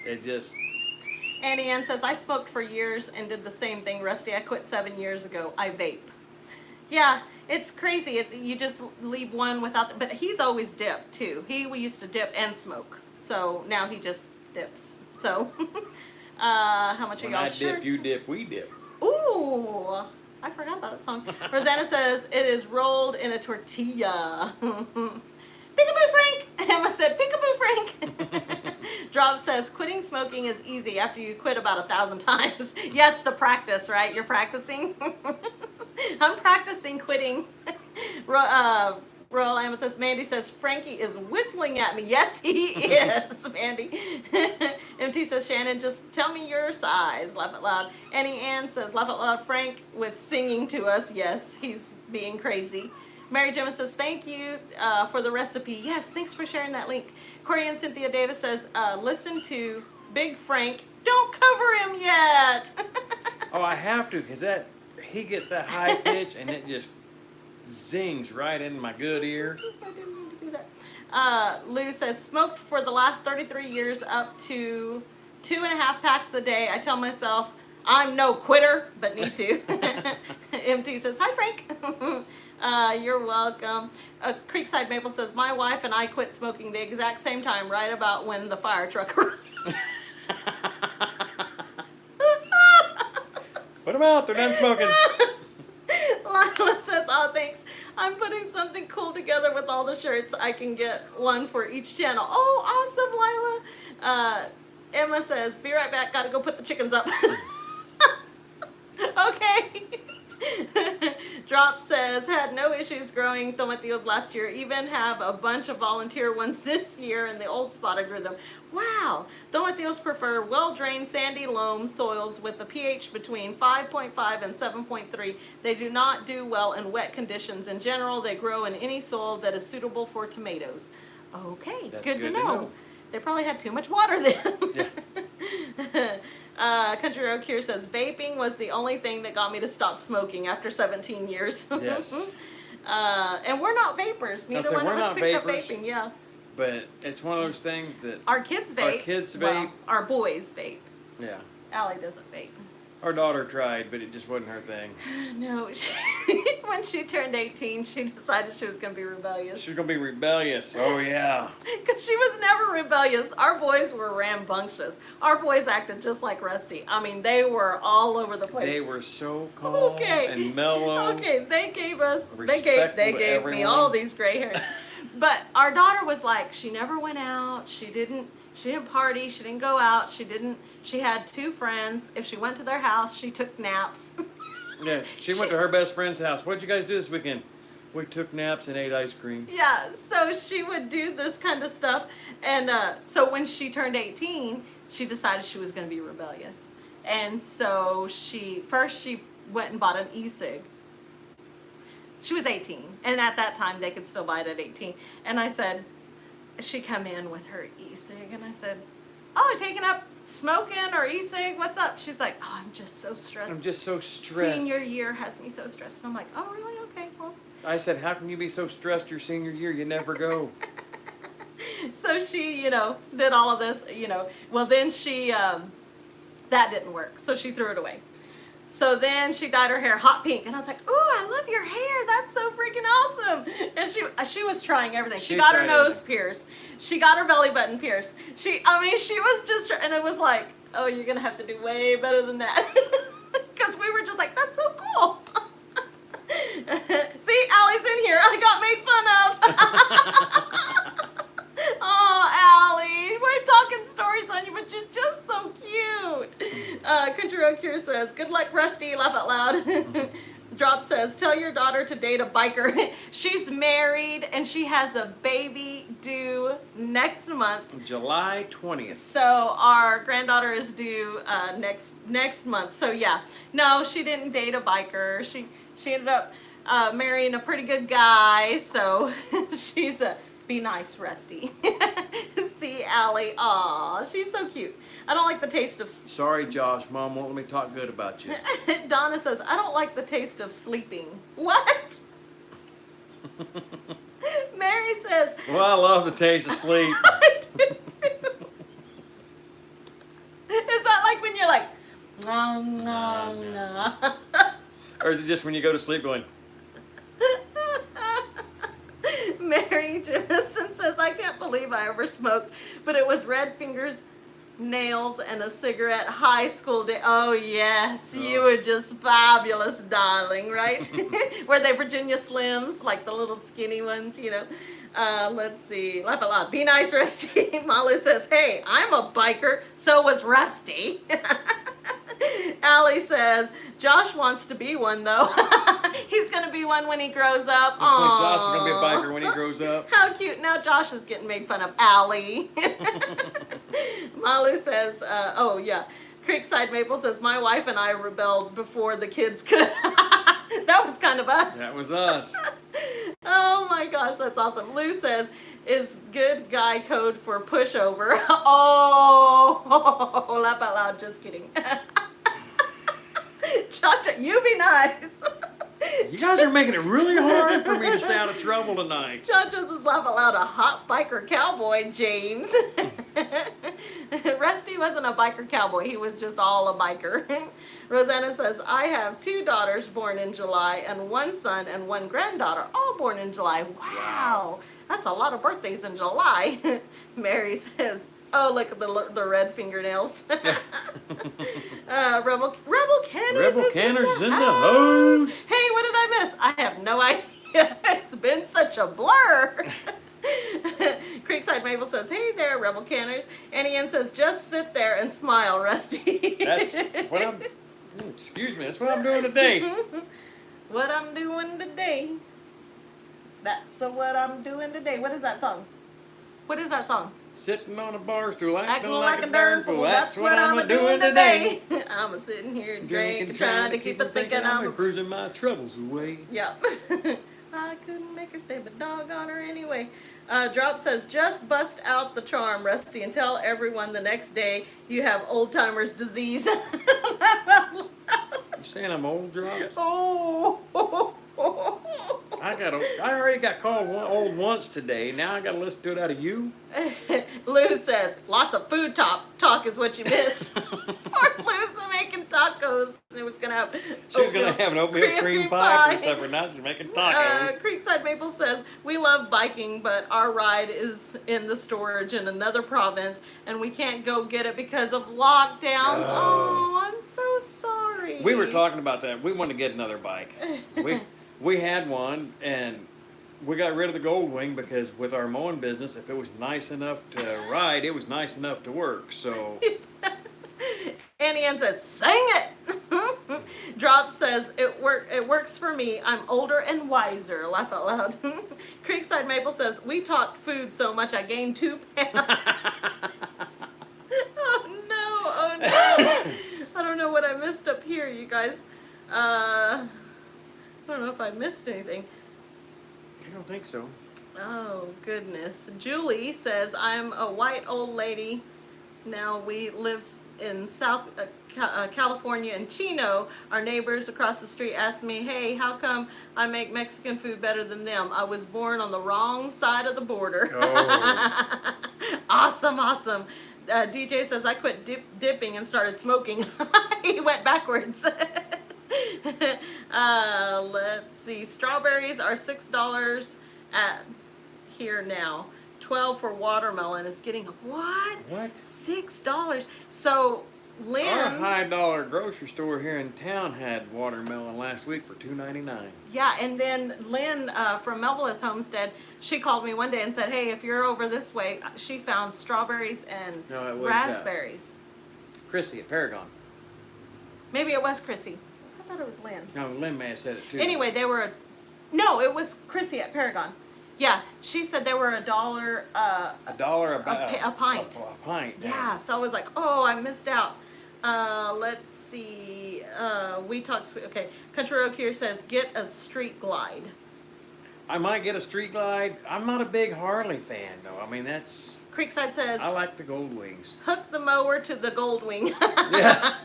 It just, Annie Ann says, I smoked for years and did the same thing, Rusty. I quit 7 years ago. I vape. Yeah, it's crazy. It's you just leave one without, but he's always dipped too. We used to dip and smoke. So now he just dips. So, how much when are y'all I shirts? dip, you dip, we dip. Ooh, I forgot about that song. Rosanna says, it is rolled in a tortilla. Peekaboo Frank! Emma said, peekaboo Frank! Drop says, quitting smoking is easy after you quit about 1,000 times. Yeah, it's the practice, right? You're practicing. I'm practicing quitting. Royal Amethyst Mandy says, Frankie is whistling at me. Yes, he is, Mandy. MT says, Shannon, just tell me your size. Laugh out loud. Annie Ann says, laugh out loud. Frank with singing to us. Yes, he's being crazy. Mary Gemma says, thank you for the recipe. Yes, thanks for sharing that link. Corey and Cynthia Davis says, listen to Big Frank. Don't cover him yet. Oh, I have to, because he gets that high pitch and it just zings right in my good ear. I didn't mean to do that. Lou says, smoked for the last 33 years up to 2.5 packs a day. I tell myself, I'm no quitter, but need to. MT says, hi, Frank. You're welcome. Creekside Maple says, my wife and I quit smoking the exact same time, right about when the fire truck arrived. Put them out, they're done smoking. Lila says, oh, thanks. I'm putting something cool together with all the shirts. I can get one for each channel. Oh, awesome, Lila. Emma says, be right back. Gotta go put the chickens up. Okay. Drop says, had no issues growing tomatillos last year. Even have a bunch of volunteer ones this year in the old spot I grew them. Wow. Tomatillos prefer well-drained sandy loam soils with a pH between 5.5 and 7.3. They do not do well in wet conditions. In general, they grow in any soil that is suitable for tomatoes. Okay, That's good to good to know. know. They probably had too much water then. Yeah. Country Road here says, vaping was the only thing that got me to stop smoking after 17 years. Yes. And we're not vapors. Neither say one we're of us not picked up vapors. vaping. Yeah. But it's one of those things that, Our kids vape. Our kids Well, vape. our boys vape. yeah, Allie doesn't vape. our daughter tried, but it just wasn't her thing. No. When she turned 18, she decided she was going to be rebellious. She's gonna be rebellious. Oh yeah. Because she was never rebellious. Our boys were rambunctious. Our boys acted just like Rusty. I mean, they were all over the place. They were so calm Okay. and mellow. Okay, they gave us, they Respectful to gave me everyone. all these gray hairs. But our daughter was like, she never went out. She didn't party. She didn't go out. She had 2 friends. If she went to their house, she took naps. Yeah, she went to her best friend's house. What'd you guys do this weekend? We took naps and ate ice cream. Yeah, so she would do this kind of stuff. And so when she turned 18, she decided she was going to be rebellious. And so she went and bought an e-cig. She was 18, and at that time they could still buy it at 18. And I said, she come in with her e-cig, and I said, oh, you're taking up smoking or e-cig? What's up? She's like, oh, I'm just so stressed. I'm just so stressed. Senior year has me so stressed. And I'm like, oh, really? Okay, well. I said, how can you be so stressed your senior year? You never go. So she, did all of this, Well, then she, that didn't work. So she threw it away. So then she dyed her hair hot pink, and I was like, "Ooh, I love your hair. That's so freaking awesome!" And she was trying everything. She got her tried nose everything. pierced. She got her belly button pierced. She was just, and it was like, "Oh, you're gonna have to do way better than that," because we were just like, "That's so cool." See, Allie's in here. I got made fun of. Oh, Allie, we're talking stories on you, but you're just so cute. Country Road Cure says, good luck, Rusty. Laugh out loud. Drop says, tell your daughter to date a biker. She's married, and she has a baby due next month. July 20th. So our granddaughter is due next month. So yeah, no, she didn't date a biker. She ended up marrying a pretty good guy. So she's a... Be nice, Rusty. See, Allie. Aw, she's so cute. I don't like the taste of... Sorry, Josh. Mom won't let me talk good about you. Donna says, I don't like the taste of sleeping. What? Mary says... Well, I love the taste of sleep. I do too. Is that like when you're like... Nom, nom, nom. Or is it just when you go to sleep going... Mary Jemison says, I can't believe I ever smoked, but it was red fingers, nails, and a cigarette high school day. Oh, yes, you were just fabulous, darling, right? Were they Virginia Slims, like the little skinny ones, Let's see. Laugh out loud. Be nice, Rusty. Molly says, hey, I'm a biker. So was Rusty. Allie says, Josh wants to be one, though. He's going to be one when he grows up. I think Josh is going to be a biker when he grows up. How cute. Now Josh is getting made fun of. Allie. Malu says, oh, yeah. Creekside Maple says, my wife and I rebelled before the kids could. That was kind of us. That was us. Oh my gosh, that's awesome. Lou says, is good guy code for pushover. Oh, laugh out loud, just kidding. Cha-cha, you be nice. You guys are making it really hard for me to stay out of trouble tonight. Cha-cha says, laugh out loud, a hot biker cowboy, James. Rusty wasn't a biker cowboy, he was just all a biker. Rosanna says, I have 2 daughters born in July and 1 son and 1 granddaughter, all born in July. Wow, that's a lot of birthdays in July. Mary says, oh, look at the red fingernails. Rebel Canners Rebel is Canners in the house. Hey, what did I miss? I have no idea. It's been such a blur. Creekside Maple says, hey there, Rebel Canners. Annie Ann says, just sit there and smile, Rusty. That's what I'm. Excuse me. That's what I'm doing today. What I'm doing today. That's what I'm doing today. What is that song? What is that song? Sitting on a bar stool, Acting like a darn fool. That's what I'm a doing today. I'm a sitting here drinking, trying to keep it thinking I'm a cruising my troubles away. Yep. I couldn't make her stay, but doggone her anyway. Drop says, just bust out the charm, Rusty, and tell everyone the next day you have old timer's disease. You saying I'm old, Drops? Oh. I already got called old once today. Now I got to listen to it out of you. Lou says, lots of food talk is what you missed. Poor Lou's making tacos. It was gonna have. She was gonna have an oatmeal cream pie for supper. Now she's making tacos. Creekside Maple says, we love biking, but our ride is in the storage in another province, and we can't go get it because of lockdowns. Oh, I'm so sorry. We were talking about that. We want to get another bike. We had one, and we got rid of the Goldwing because with our mowing business, if it was nice enough to ride, it was nice enough to work. So Annie Ann says, sing it. Drop says, it works for me. I'm older and wiser. Laugh out loud. Creekside Maple says, we talked food so much I gained 2 pounds. Oh no. I don't know what I missed up here, you guys. I don't know if I missed anything. I don't think so. Oh, goodness. Julie says, I'm a white old lady. Now we live in South California in Chino. Our neighbors across the street asked me, hey, how come I make Mexican food better than them? I was born on the wrong side of the border. Oh. Awesome. DJ says, I quit dipping and started smoking. He went backwards. Let's see. Strawberries are $6 at here now. 12 for watermelon. It's getting what? $6. So Lynn, our high dollar grocery store here in town had watermelon last week for $2.99. Yeah, and then Lynn from Melville's Homestead, she called me one day and said, hey, if you're over this way, she found strawberries and No, it was, raspberries. Chrissy at Paragon. Maybe it was Chrissy. I thought it was Lynn. No, Lynn may have said it too. Anyway, they were no, it was Chrissy at Paragon. Yeah, she said they were $1. $1 a pint. A pint. Yeah, so I was like, oh, I missed out. Let's see. We talked. Okay, Country Road here says get a Street Glide. I might get a Street Glide. I'm not a big Harley fan though. I mean that's. Creekside says I like the Gold Wings. hook the mower to the Goldwing. Yeah.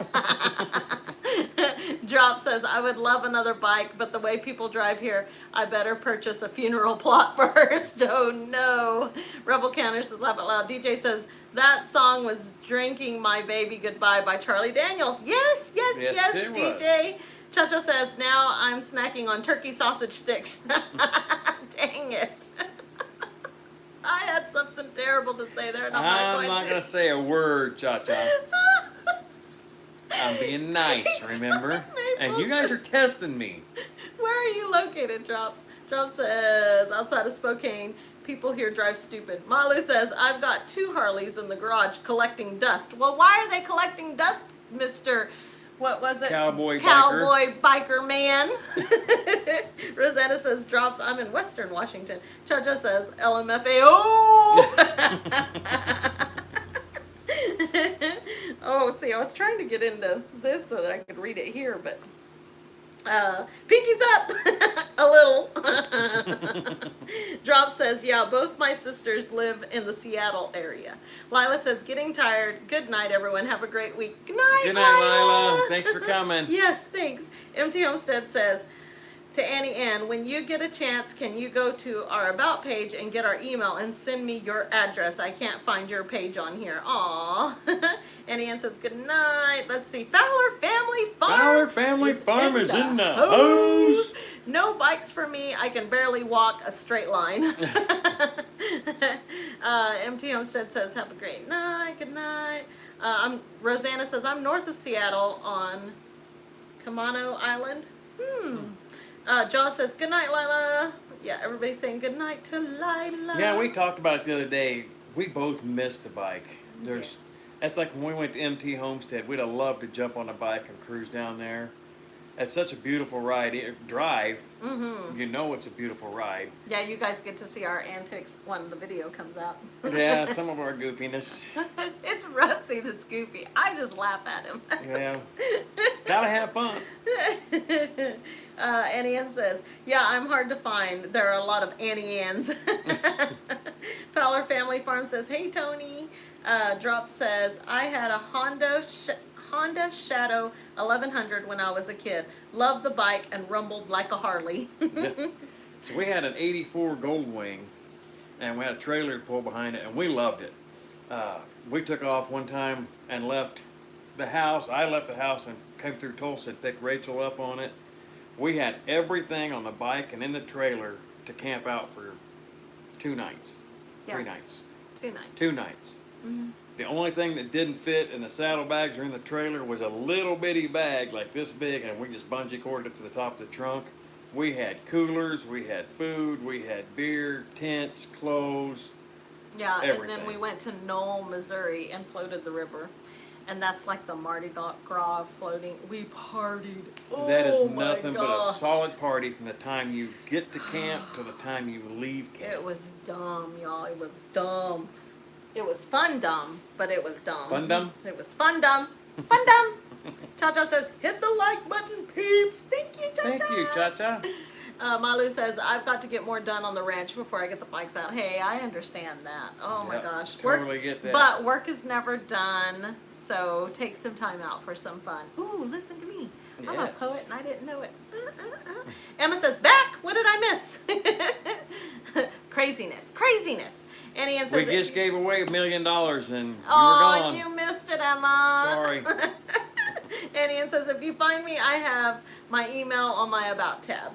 Drop says, I would love another bike, but the way people drive here, I better purchase a funeral plot first. Oh no. Rebel Counter says, laugh out loud. DJ says, that song was Drinking My Baby Goodbye by Charlie Daniels. Yes, Yes, it DJ. Cha-Cha says, now I'm snacking on turkey sausage sticks. Dang it. I had something terrible to say there, and I'm not going to say a word, Cha-Cha. I'm being nice, remember? And you guys are testing me. Where are you located, Drops? Drops says, outside of Spokane, people here drive stupid. Malu says, I've got 2 Harleys in the garage collecting dust. Well, why are they collecting dust, Mr. What was it? Cowboy biker man. Rosanna says, Drops, I'm in Western Washington. Cha-Cha says, LMFAO. Oh, see, I was trying to get into this so that I could read it here, but pinkies up a little. Drop says, yeah, both my sisters live in the Seattle area. Lila says, getting tired. Good night, everyone. Have a great week. Good night, Good night, Lila. Thanks for coming. Yes, thanks. MT Homestead says, to Annie Ann, when you get a chance, can you go to our About page and get our email and send me your address? I can't find your page on here. Aw. Annie Ann says, good night. Let's see. Fowler Family Farm. Fowler Family Farm is in the house. No bikes for me. I can barely walk a straight line. MT Homestead says, have a great night. Good night. Rosanna says, I'm north of Seattle on Kamano Island. Jaw says, good night, Lila. Yeah, everybody's saying good night to Lila. Yeah, we talked about it the other day. We both missed the bike. Yes. That's like when we went to MT Homestead. We'd have loved to jump on a bike and cruise down there. It's such a beautiful drive. Mm-hmm. You know it's a beautiful ride. Yeah, you guys get to see our antics when the video comes out. Yeah, some of our goofiness. It's Rusty that's goofy. I just laugh at him. Yeah, gotta have fun. Annie Ann says, yeah, I'm hard to find. There are a lot of Annie Anns. Fowler Family Farm says, hey, Tony. Drop says, I had a Honda Shadow 1100 when I was a kid. Loved the bike and rumbled like a Harley. So we had an 84 Goldwing, and we had a trailer to pull behind it, and we loved it. We took off one time and left the house. I left the house and came through Tulsa and picked Rachel up on it. We had everything on the bike and in the trailer to camp out for 2 nights. Yeah. 3 nights. 2 nights. 2 nights. Mhm. The only thing that didn't fit in the saddlebags or in the trailer was a little bitty bag like this big, and we just bungee corded it to the top of the trunk. We had coolers, we had food, we had beer, tents, clothes. Yeah, and then Everything. we went to Knoll, Missouri and floated the river. And that's like the Mardi Gras floating. We partied. That is Oh my nothing but a gosh. solid party from the time you get to camp to the time you leave camp. It was dumb, y'all. It was dumb. It was fun dumb, but it was dumb. Fun dumb? It was fun dumb. Fun dumb. Cha-Cha says, hit the like button, peeps. Thank you, Cha-Cha. Thank you, Cha-Cha. Malu says, I've got to get more done on the ranch before I get the bikes out. Hey, I understand that. Oh my Yep, gosh. totally get that. But work is never done, so take some time out for some fun. Ooh, listen to me. I'm a Yes. poet and I didn't know it. Emma says, back. What did I miss? Craziness. Craziness. Annie Ann We says, just gave away $1 million and you were oh, gone. you missed it, Emma. Sorry. Annie Ann says, if you find me, I have my email on my About tab.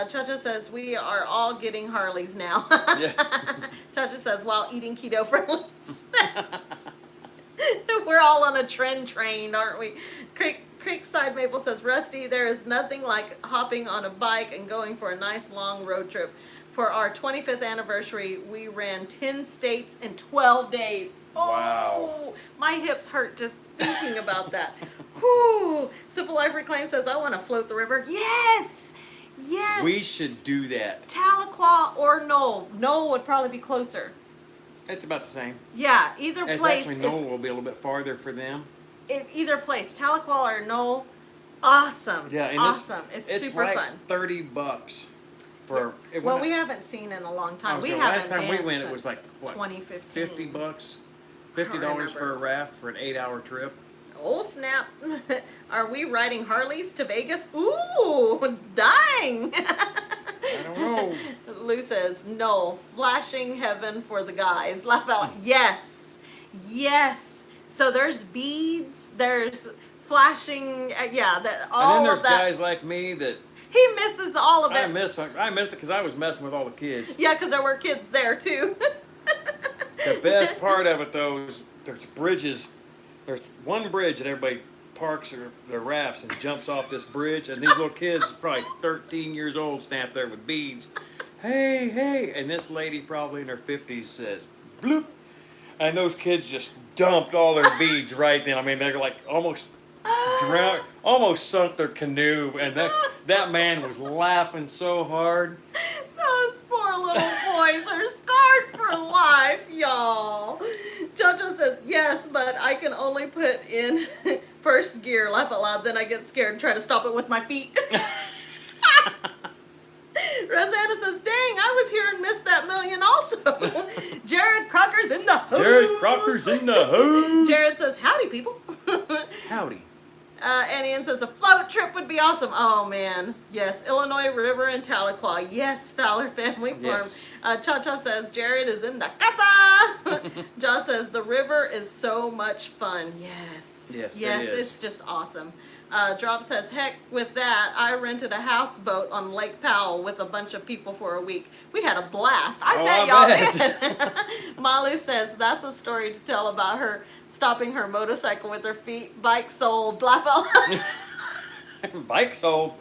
Cha-Cha says, we are all getting Harleys now. Yeah. Cha-Cha says, while eating keto-friendly snacks. We're all on a trend train, aren't we? Creekside Maple says, Rusty, there is nothing like hopping on a bike and going for a nice long road trip. For our 25th anniversary, we ran 10 states in 12 days. Oh, Wow. my hips hurt just thinking about that. Whew. Simple Life Reclaim says, I want to float the river. Yes! Yes! We should do that. Tahlequah or Knoll. Knoll would probably be closer. It's about the same. Yeah, either It's place. actually Knoll will be a little bit farther for them. If either place, Tahlequah or Knoll, awesome. Yeah, and awesome. It's super like fun. $30 for. It Well, went we up- haven't seen in a long time. Oh, We so haven't last time we been went, it was like since what? 2015. $50, don't $50 for a remember. raft for an 8-hour trip. Oh snap! Are we riding Harleys to Vegas? Ooh, dying! I don't know. Lou says, no, flashing heaven for the guys. Laugh out. Yes. Yes. So there's beads, there's flashing, yeah, that, all And then there's of that. guys like me that He misses all of it. I missed it because I was messing with all the kids. Yeah, because there were kids there too. The best part of it though is there's bridges. There's one bridge that everybody parks their rafts and jumps off this bridge, and these little kids, probably 13 years old, stand up there with beads. Hey, hey, and this lady probably in her 50s says, bloop, and those kids just dumped all their beads right then. I mean, they're like almost drowned, almost sunk their canoe, and that man was laughing so hard. Those poor little boys are scarred for life, y'all. Jojo says, yes, but I can only put in first gear, laugh out loud, then I get scared and try to stop it with my feet. Rosanna says, dang, I was here and missed that million also. Jared Crocker's in the house. Jared Crocker's in the house. Jared says, howdy, people. Howdy. Annie Ann says, a float trip would be awesome. Oh, man. Yes. Illinois River and Tahlequah. Yes, Fowler Family Farm. Yes. Cha-Cha says, Jared is in the casa. Josh says, the river is so much fun. Yes. Yes, Yes, it is. it's just awesome. Drop says, heck with that. I rented a houseboat on Lake Powell with a bunch of people for a week. We had a blast. I bet y'all did. Malu says, that's a story to tell about her stopping her motorcycle with her feet. Bike sold. Laugh out loud. Bike sold.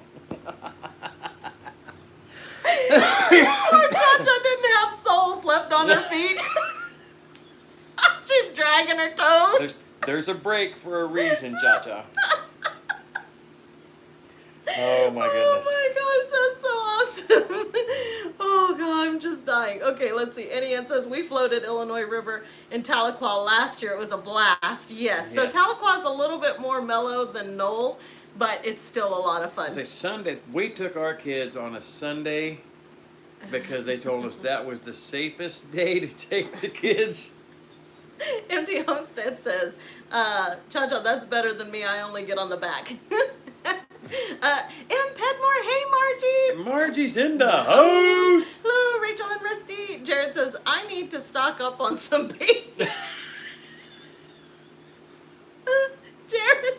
Poor Cha-Cha didn't have soles left on her feet. She's dragging her toes. There's a break for a reason, Cha-Cha. Oh my goodness. Oh my gosh, that's so awesome. Oh god, I'm just dying. Okay, let's see. Eddie Ann says we floated Illinois River in Tahlequah last year. It was a blast. Yes. So Yes. Tahlequah is a little bit more mellow than Knoll, but it's still a lot of fun. It's a Sunday. We took our kids on a Sunday because they told us that was the safest day to take the kids. Empty Homestead says, Cha-Cha, that's better than me. I only get on the back. M. Pedmore, hey Margie. Margie's in the house. Hello, Rachel and Rusty. Jared says, I need to stock up on some beans. Jared.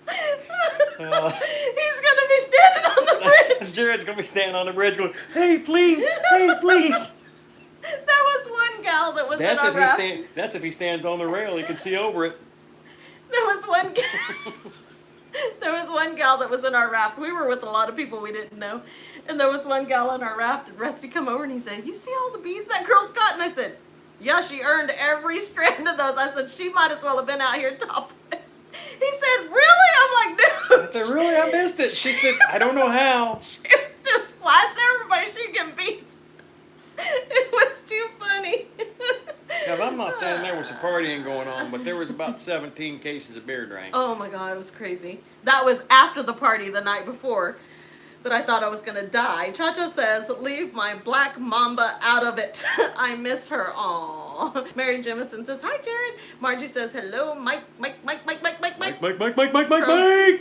He's gonna be standing on the bridge. Jared's gonna be standing on the bridge going, "Hey, please! Hey, please!" There was one gal that was in That's our if he raft. That's if he stands on the rail. He can see over it. There was one there was one gal that was in our raft. We were with a lot of people we didn't know. And there was one gal in our raft, and Rusty come over and he said, "You see all the beads that girl's got?" And I said, "Yeah, she earned every strand of those." I said, "She might as well have been out here topless." He said, "Really?" I'm like, I "Dude." said, "Really? I missed it." She said, "I don't know how." She was just flashing everybody she can beat. It was too funny. Now, I'm not saying there was some partying going on, but there was about 17 cases of beer drank. Oh my god, it was crazy. That was after the party the night before that I thought I was gonna die. Cha-Cha says, "Leave my black mamba out of it." I miss her. Aww. Mary Jemison says, "Hi, Jared." Margie says, "Hello, Mike." Mike.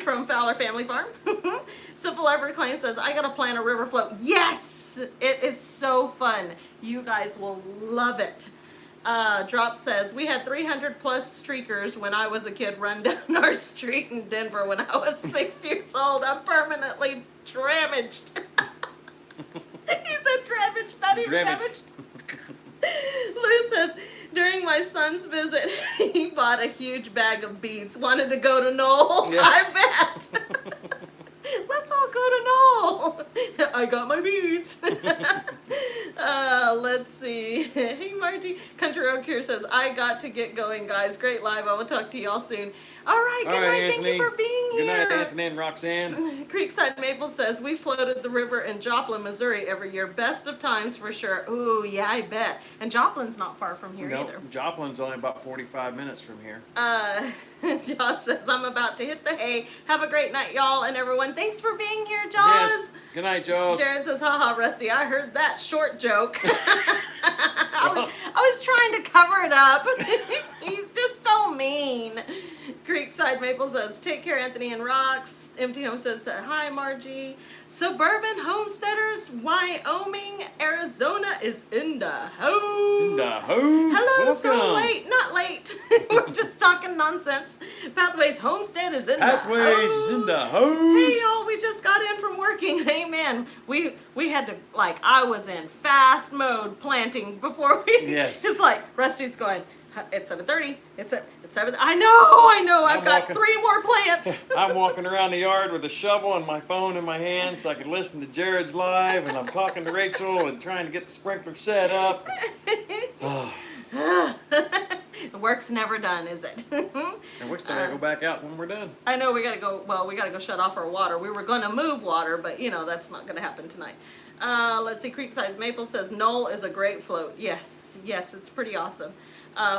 From Fowler Family Farm. Simple Everclean says, "I gotta plan a river float." Yes! It is so fun. You guys will love it. Drop says, "We had 300 plus streakers when I was a kid run down our street in Denver when I was 6 years old. I'm permanently damaged." He said damaged, not even damaged. Lou says, "During my son's visit, he bought a huge bag of beads. Wanted to go to Knoll." Yeah. I bet. Let's all go to Knoll. I got my beads. Let's see. Hey, Margie. Country Road here says, "I got to get going, guys. Great live. I will talk to y'all soon." All right. Good night. Thank you for being Good here. night, Anthony and Roxanne. Creekside Maple says, "We floated the river in Joplin, Missouri every year. Best of times for sure." Ooh, yeah, I bet. And Joplin's not far from here No, either. Joplin's only about 45 minutes from here. Jaws says, "I'm about to hit the hay. Have a great night, y'all, and everyone. Thanks for being here, Jaws." Yes. Good night, Jaws. Jared says, "Haha, Rusty, I heard that short joke." I was trying to cover it up. He's just so mean. Creekside Maple says, "Take care, Anthony and Rocks." Empty Home says, "Hi, Margie." Suburban Homesteaders, Wyoming, Arizona is in the house. In the house. Hello, so Welcome. late. Not late. We're just talking nonsense. Pathways Homestead is in Pathways the house. is in the house. Hey, y'all, we just got in from working. Hey, man, we had to, like, I was in fast mode planting before we, Yes. It's like, Rusty's going, "It's 7:30. It's 7. I know. I've got walking- 3 more plants. I'm walking around the yard with a shovel and my phone in my hand so I can listen to Jared's live, and I'm talking to Rachel and trying to get the sprinkler set up. Oh, The work's never done, is it? and we still gotta go back out when we're done. I know we gotta go shut off our water. We were gonna move water, but you know, that's not gonna happen tonight. Let's see, Creekside Maple says, "Knoll is a great float." Yes, it's pretty awesome.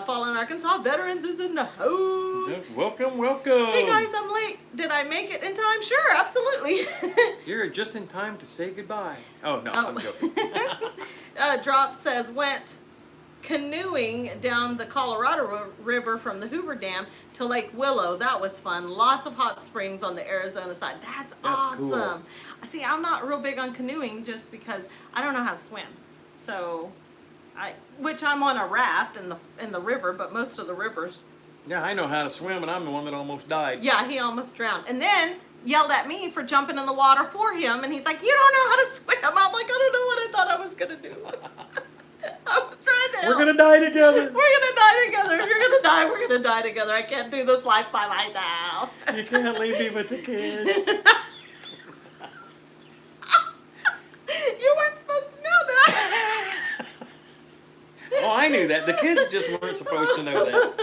Fallen Arkansas Veterans is in the house. Welcome. Hey guys, I'm late. Did I make it in time? Sure, absolutely. You're just in time to say goodbye. Oh, no, I'm joking. Drop says, "Went canoeing down the Colorado River from the Hoover Dam to Lake Willow. That was fun. Lots of hot springs on the Arizona side." That's cool. awesome. See, I'm not real big on canoeing just because I don't know how to swim. So, which I'm on a raft in the river, but most of the rivers. Yeah, I know how to swim, and I'm the one that almost died. Yeah, he almost drowned, and then yelled at me for jumping in the water for him, and he's like, "You don't know how to swim." I'm like, "I don't know what I thought I was gonna do." I was trying to help. We're gonna die together. We're gonna die together. If you're gonna die, we're gonna die together. I can't do this life by myself. You can't leave me with the kids. Oh, I knew that. The kids just weren't supposed to know that.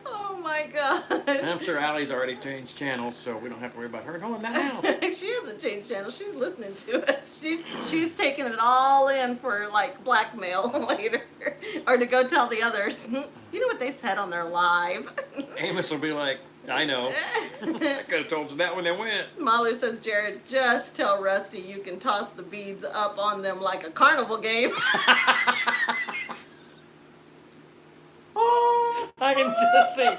Oh my god. I'm sure Allie's already changed channels, so we don't have to worry about her knowing that now. She hasn't changed channel. She's listening to us. She's taking it all in for like blackmail later, or to go tell the others. You know what they said on their live. Amos will be like, I know. I could have told you that when they went. Malu says, Jared, just tell Rusty you can toss the beads up on them like a carnival game. Oh, I can just see.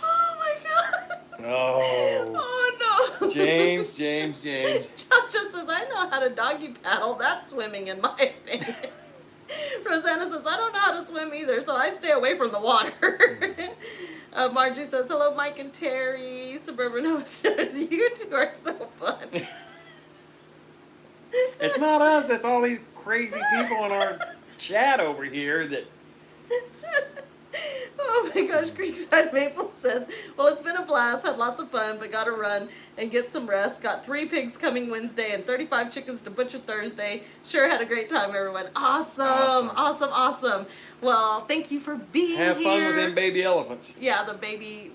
Oh my god. Oh, Oh no. James. Chacha says, I know how to doggy paddle. That's swimming in my opinion. Rosanna says, I don't know how to swim either, so I stay away from the water. Margie says, hello, Mike and Terry. Suburban Host says, you two are so fun. It's not us. That's all these crazy people in our chat over here that. Oh my gosh, Creekside Maple says, well, it's been a blast, had lots of fun, but gotta run and get some rest. Got 3 pigs coming Wednesday and 35 chickens to butcher Thursday. Sure had a great time, everyone. Awesome. Well, thank you for being here. Have fun with them baby elephants. Yeah, the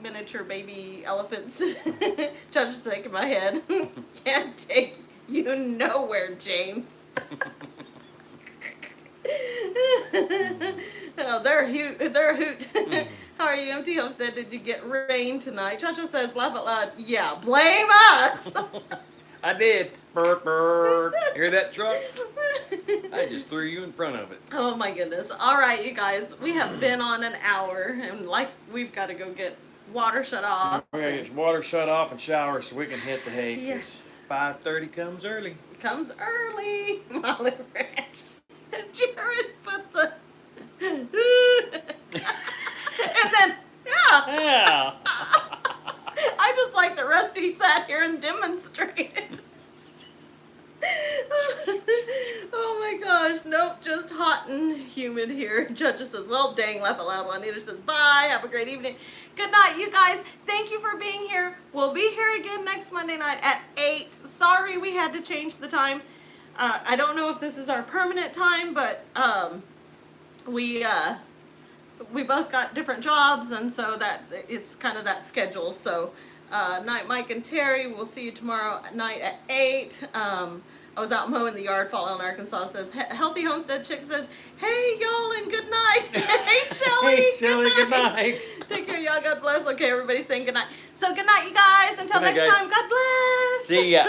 miniature baby elephants. Judge is shaking my head. Can't take you nowhere, James. Oh, they're a hoot. How are you, MT Homestead? Did you get rain tonight? Chacho says, laugh out loud. Yeah, blame us. I did. Burr, burr. Hear that truck? I just threw you in front of it. Oh my goodness. All right, you guys, we have been on an hour, and like we've got to go get water shut off. We're gonna get water shut off and shower so we can hit the hay. 'Cause Yes. 5:30 comes early. Comes early, Molly Ranch. Jared put the and then Yeah. I just like that Rusty sat here and demonstrated. Oh my gosh, nope, just hot and humid here. Judge says, well, dang, laugh out loud. Juanita says, bye, have a great evening. Good night, you guys. Thank you for being here. We'll be here again next Monday night at 8. Sorry we had to change the time. I don't know if this is our permanent time, but we both got different jobs, and so that it's kind of that schedule. So night, Mike and Terry, we'll see you tomorrow night at 8. I was out mowing the yard. Fallen Arkansas says, Healthy Homestead Chick says, hey y'all and good night. Hey Shelly. Hey Shelly, good night. Take care, y'all. God bless. Okay, everybody's saying good night. So good night, you guys. Until Good night, next guys. time, God bless. See ya.